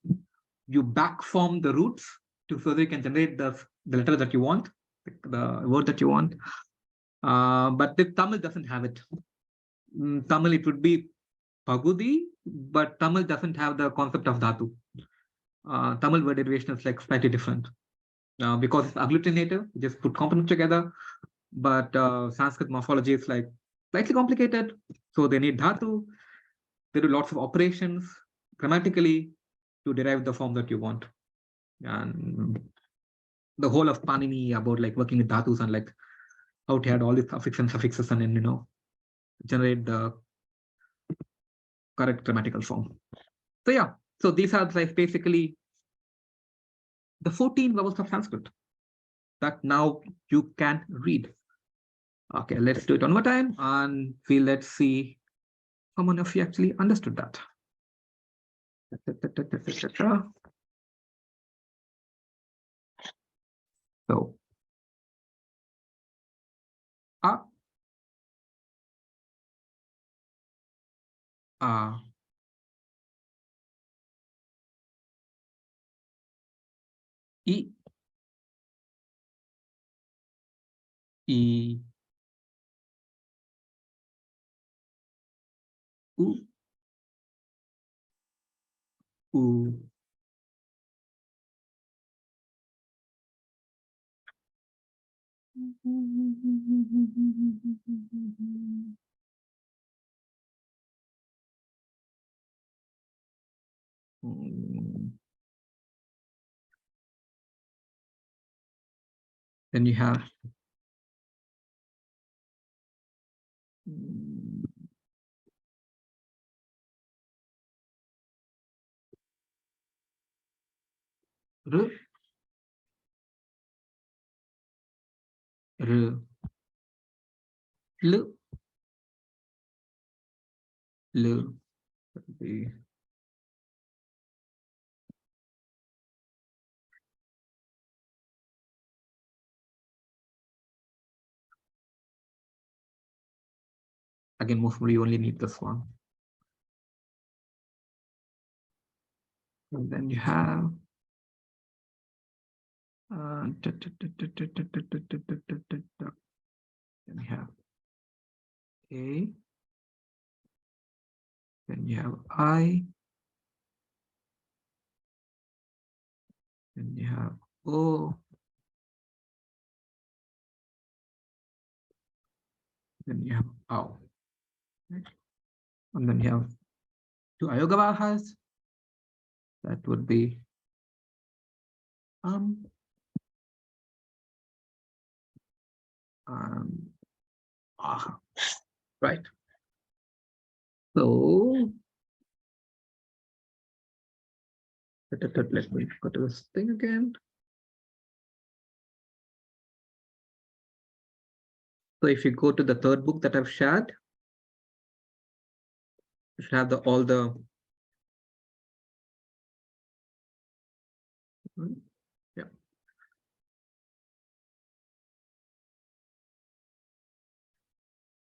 you back form the roots so that you can generate the letter that you want, the word that you want. But the Tamil doesn't have it. Tamil, it would be pagudi, but Tamil doesn't have the concept of dhatu. Tamil word derivation is like slightly different. Because it's agglutinative, you just put components together. But Sanskrit morphology is like slightly complicated. So they need dhatu. They do lots of operations grammatically to derive the form that you want. And the whole of Panini about like working with dhatus and like how to add all these affixes and suffixes and then, you know, generate the correct grammatical form. So yeah, so these are like basically the 14 vowels of Sanskrit that now you can read. Okay, let's do it one more time and let's see how many of you actually understood that. So, a, e, u, then you have r, l, again, mostly you only need this one. And then you have then you have A, then you have I, then you have O, then you have O. Right? And then you have 2 ayogavahas. That would be Right. So let me go to this thing again. So if you go to the third book that I've shared, you should have all the yeah.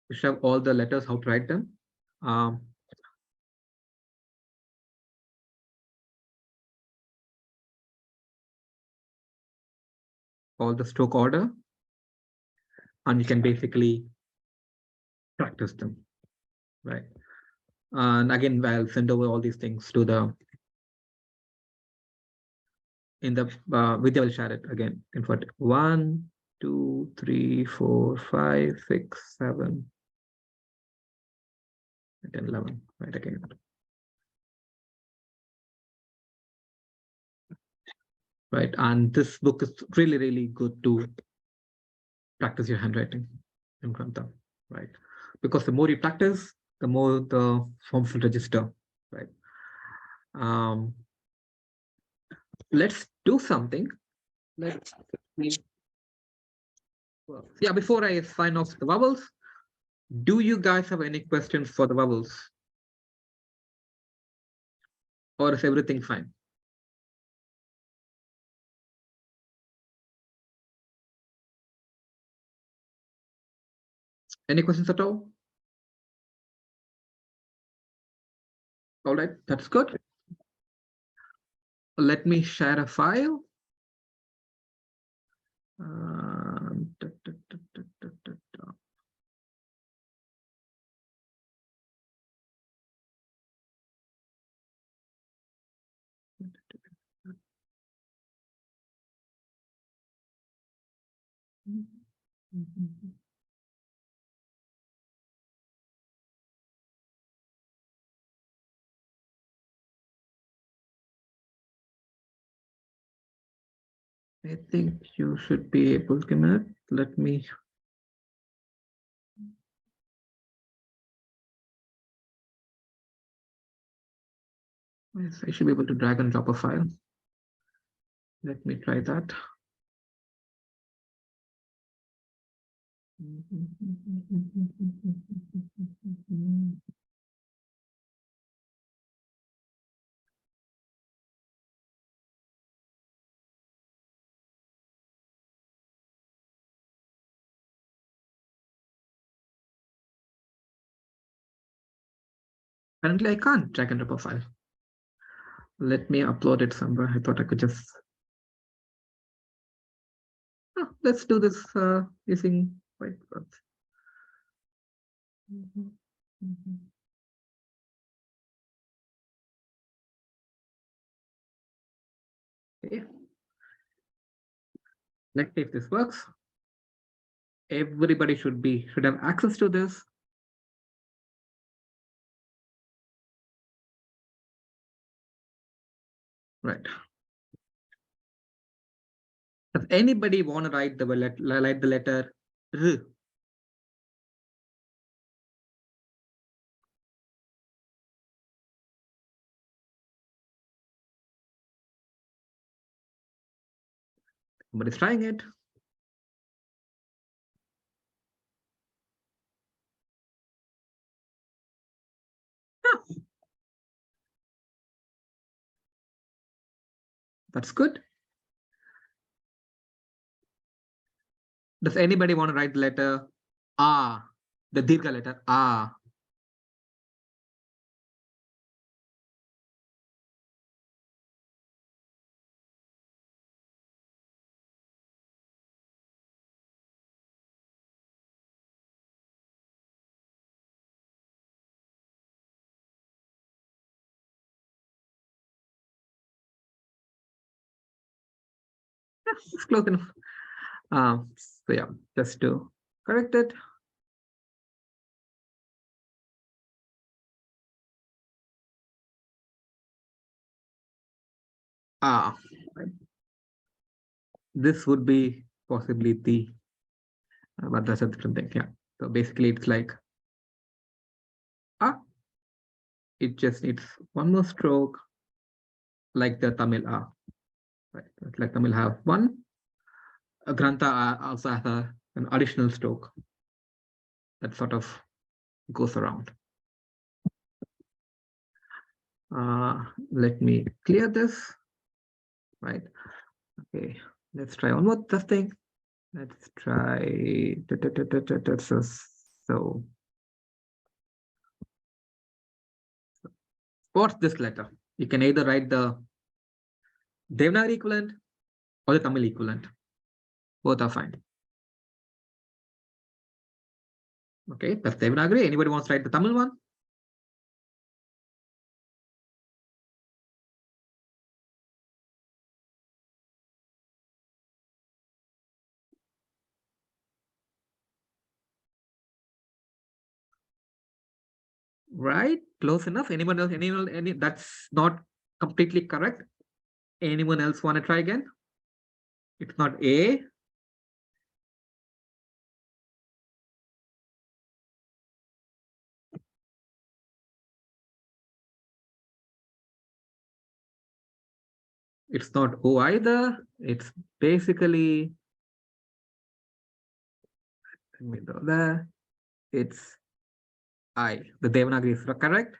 You should have all the letters, how to write them. All the stroke order, and you can basically practice them, right? And again, I'll send over all these things to the Vidya will share it again. In fact, 1, 2, 3, 4, 5, 6, 7, 10, 11, right again. Right, and this book is really, really good to practice your handwriting in Grantha, right? Because the more you practice, the more the forms will register, right? Let's do something. Yeah, before I sign off the vowels, do you guys have any questions for the vowels? Or is everything fine? Any questions at all? All right, that's good. Let me share a file. I think you should be able to connect. Let me. Yes, I should be able to drag and drop a file. Let me try that. Apparently, I can't drag and drop a file. Let me upload it somewhere. I thought I could just. Oh, let's do this using whiteboard. Okay. Let's see if this works. Everybody should have access to this. Right. Does anybody want to write the letter R? Somebody's trying it. That's good. Does anybody want to write the letter A, the Dirgha letter A? It's close enough. So yeah, just to correct it. Right. This would be possibly the but that's a different thing. Yeah. So basically, it's like it just needs one more stroke, like the Tamil right? It's like Tamil have one. Grantha also has an additional stroke that sort of goes around. Let me clear this, right? Okay, let's try one more thing. Let's try. So, what's this letter? You can either write the Devanagari equivalent or the Tamil equivalent. Both are fine. Okay, that's Devanagari. Anybody wants to write the Tamil one? Right, close enough. Anyone else? Any? That's not completely correct. Anyone else want to try again? It's not A. It's not O either. It's basically there. It's I. The Devanagari is correct,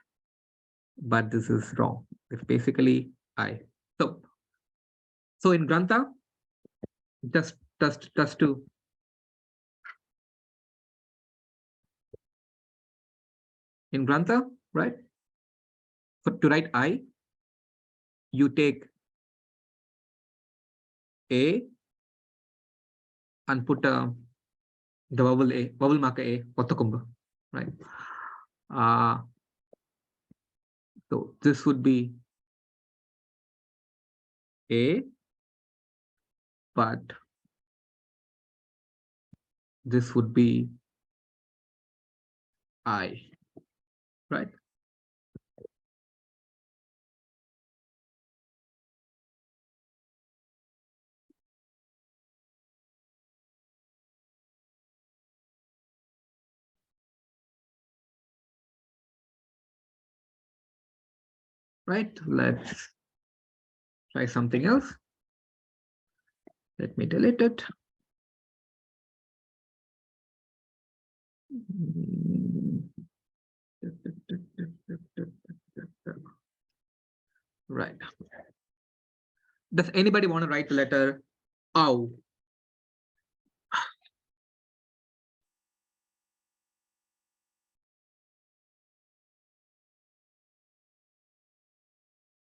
but this is wrong. It's basically I. So in Grantha, just to in Grantha, right? So to write I, you take A and put the vowel marker A, Pottakumba, right? So this would be A, but this would be I, right? Right, let's try something else. Let me delete it. Right. Does anybody want to write the letter OW?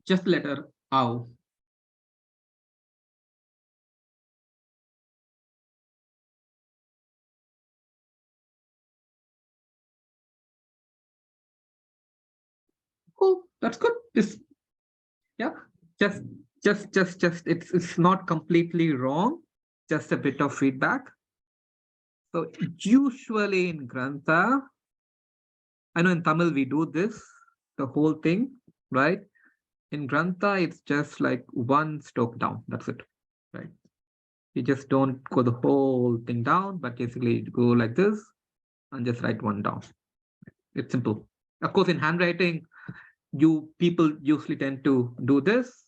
Just the letter OW. Oh, that's good. This, yeah, just it's not completely wrong. Just a bit of feedback. So usually in Grantha, I know in Tamil we do this, the whole thing, right? In Grantha, it's just like one stroke down. That's it, right? You just don't go the whole thing down, but basically go like this and just write one down. It's simple. Of course, in handwriting, people usually tend to do this,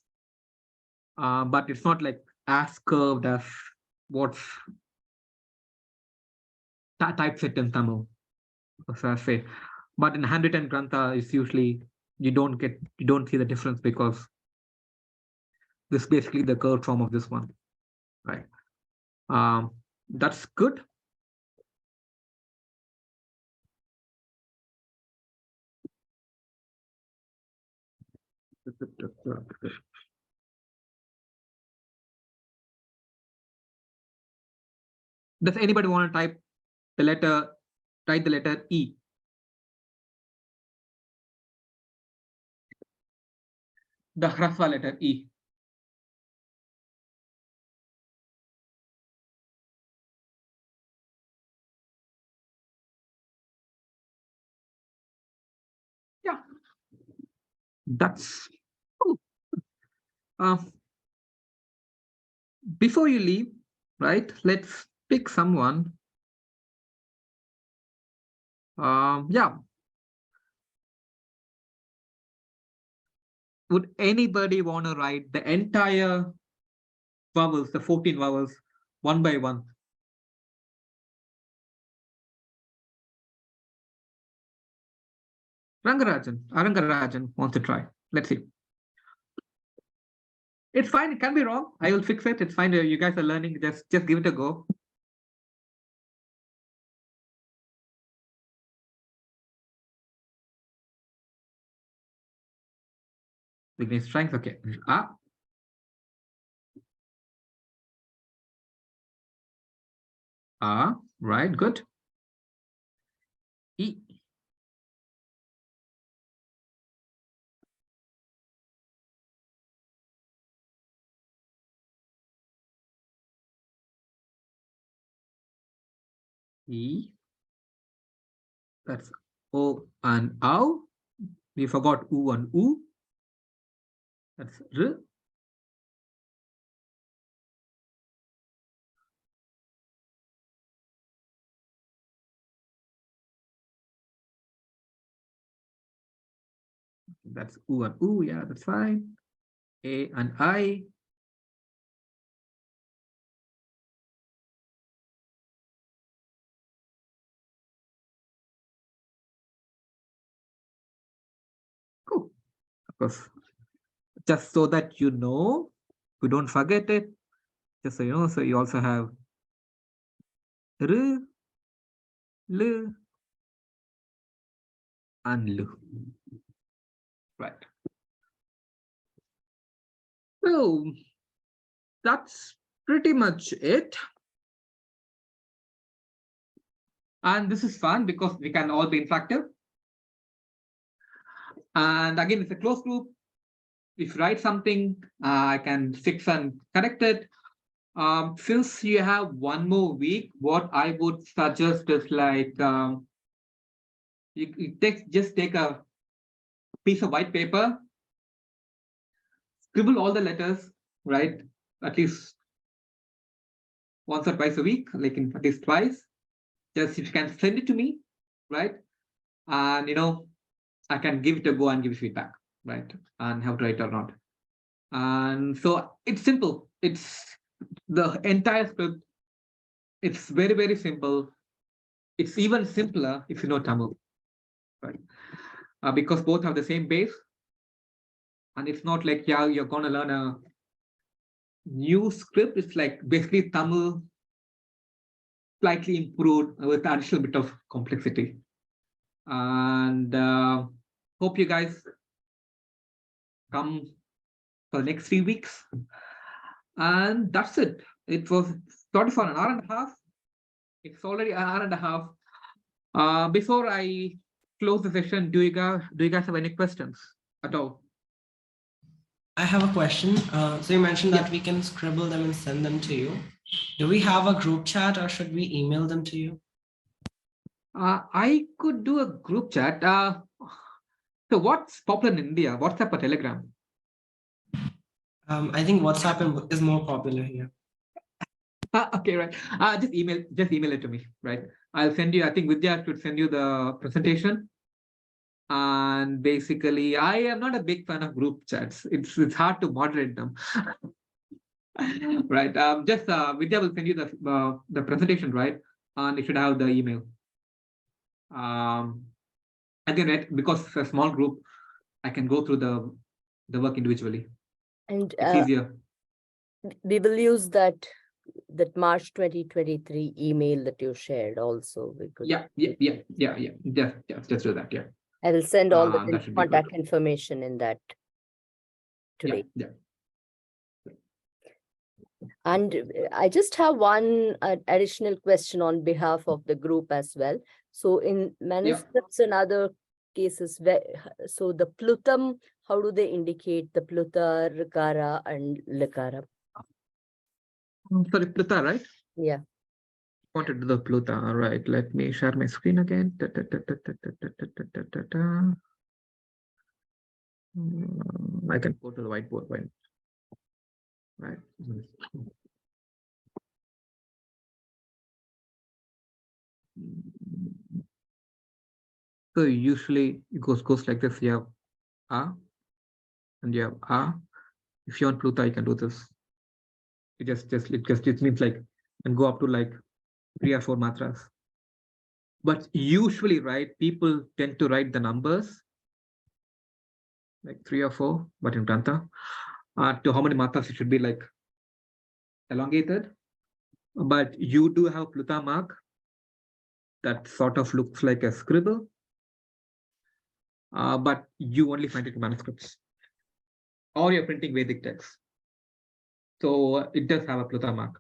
but it's not like as curved as what's typeset in Tamil, as I say. But in handwritten Grantha, it's usually you don't see the difference because this is basically the curved form of this one, right? That's good. Does anybody want to write the letter E? The Hraswa letter E. Yeah, that's before you leave, right? Let's pick someone Yeah. Would anybody want to write the entire vowels, the 14 vowels, one by one? Arangarajan wants to try. Let's see. It's fine. It can be wrong. I will fix it. It's fine. You guys are learning. Just give it a go. Beginning strength. Okay. Right. Good. E. E. That's O and ow. We forgot U and U. That's R. That's U and U. Yeah, that's fine. A and I. Cool. Of course. Just so that you know, we don't forget it. Just so you know, so you also have R, L, and L. Right. So that's pretty much it. And this is fun because we can all be interactive. And again, it's a closed group. If you write something, I can fix and correct it. Since you have one more week, what I would suggest is like you just take a piece of white paper, scribble all the letters, right? At least once or twice a week, like in at least twice. Just if you can send it to me, right? And I can give it a go and give feedback, right? And how to write or not. And so it's simple. It's the entire script. It's very, very simple. It's even simpler if you know Tamil, right? Because both have the same base. And it's not like, yeah, you're going to learn a new script. It's like basically Tamil slightly improved with an additional bit of complexity. And hope you guys come for the next 3 weeks. And that's it. It was started for an hour and a half. It's already an hour and a half. Before I close the session, do you guys have any questions at all? I have a question. So you mentioned that we can scribble them and send them to you. Do we have a group chat or should we email them to you? I could do a group chat. So what's popular in India? WhatsApp or Telegram? I think WhatsApp is more popular here. Okay, right. Just email it to me, right? I'll send you. I think Vidya should send you the presentation. And basically, I am not a big fan of group chats. It's hard to moderate them. Right. Just Vidya will send you the presentation, right? And you should have the email. Again, right, because it's a small group, I can go through the work individually. And It's easier. we will use that March 2023 email that you shared also. We could. Yeah. Just do that. Yeah. I will send all the That should be contact good. information in that today. Yeah. And I just have one additional question on behalf of the group as well. So in manuscripts and other cases, so the plutam, how do they indicate the pluta, rikara, and likara? Sorry, Pluta, right? Yeah. Wanted to do the Pluta. All right, let me share my screen again. I can go to the whiteboard, right? So usually it goes like this. You have A and you have A. If you want Pluta, you can do this. It means like, and go up to like 3 or 4 matras. But usually, right, people tend to write the numbers like 3 or 4, but in Grantha, to how many matras it should be like elongated. But you do have Pluta mark that sort of looks like a scribble, but you only find it in manuscripts or you're printing Vedic text. So it does have a Pluta mark.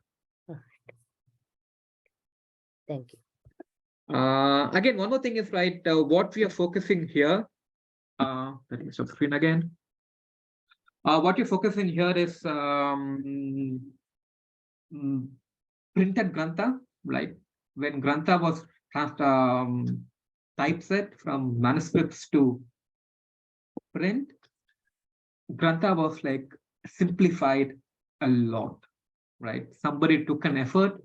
Thank you. Again, one more thing is, right, what we are focusing here, let me stop the screen again. What you're focusing here is printed Grantha, right? When Grantha was typeset from manuscripts to print, Grantha was like simplified a lot, right? Somebody took an effort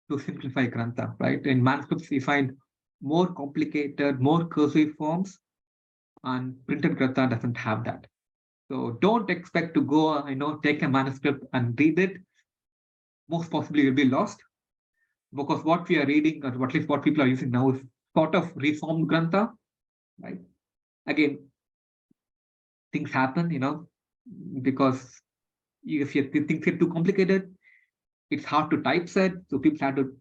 to simplify Grantha, right? In manuscripts, we find more complicated, more cursive forms, and printed Grantha doesn't have that. So don't expect to go, take a manuscript and read it. Most possibly you'll be lost, because what we are reading, or at least what people are using now, is sort of reformed Grantha, right? Again, things happen, because if things get too complicated, it's hard to typeset. So people have to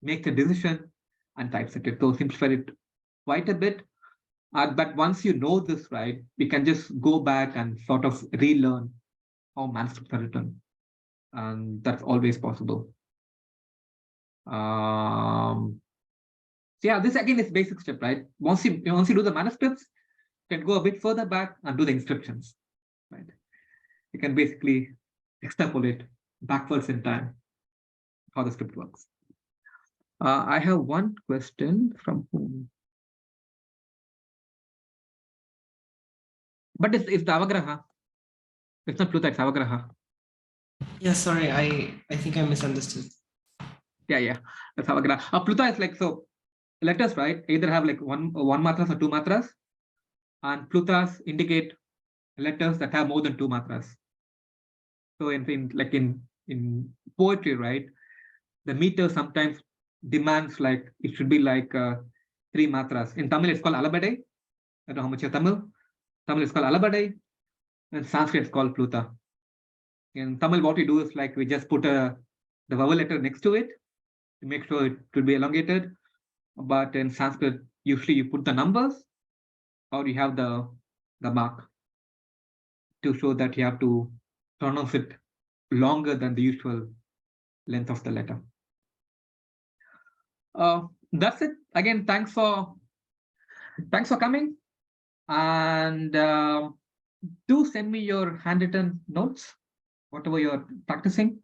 make the decision and typeset it. So simplify it quite a bit. But once you know this, right, we can just go back and sort of relearn how manuscripts are written. And that's always possible. So yeah, this again is basic step, right? Once you do the manuscripts, you can go a bit further back and do the inscriptions, right? You can basically extrapolate backwards in time how the script works. I have one question from whom? But it's the Avagraha. It's not Pluta, it's Avagraha. Yeah, sorry, I think I misunderstood. Yeah, that's Avagraha. Pluta is like, so letters, right, either have like one matras or 2 matras, and Plutas indicate letters that have more than 2 matras. So in poetry, right, the meter sometimes demands like it should be like 3 matras. In Tamil, it's called alabade. I don't know how much you Tamil. Tamil is called alabade, and Sanskrit is called Pluta. In Tamil, what we do is like we just put the vowel letter next to it to make sure it will be elongated. But in Sanskrit, usually you put the numbers, or you have the mark to show that you have to pronounce it longer than the usual length of the letter. That's it. Again, thanks for coming, and do send me your handwritten notes, whatever you're practicing.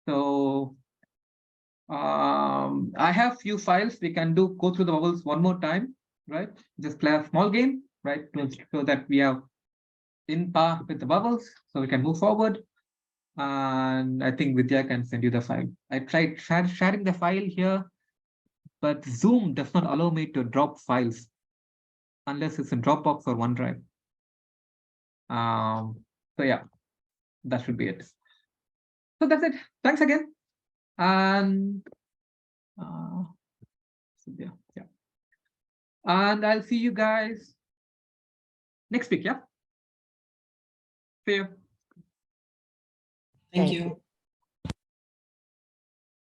So I have few files. We can go through the vowels one more time, right? Just play a small game, right, so that we have in par with the vowels, so we can move forward. And I think Vidya can send you the file. I tried sharing the file here, but Zoom does not allow me to drop files unless it's in Dropbox or OneDrive. So yeah, that should be it. So that's it. Thanks again. And so yeah. And I'll see you guys next week. Yeah. See you. Thank Thank you.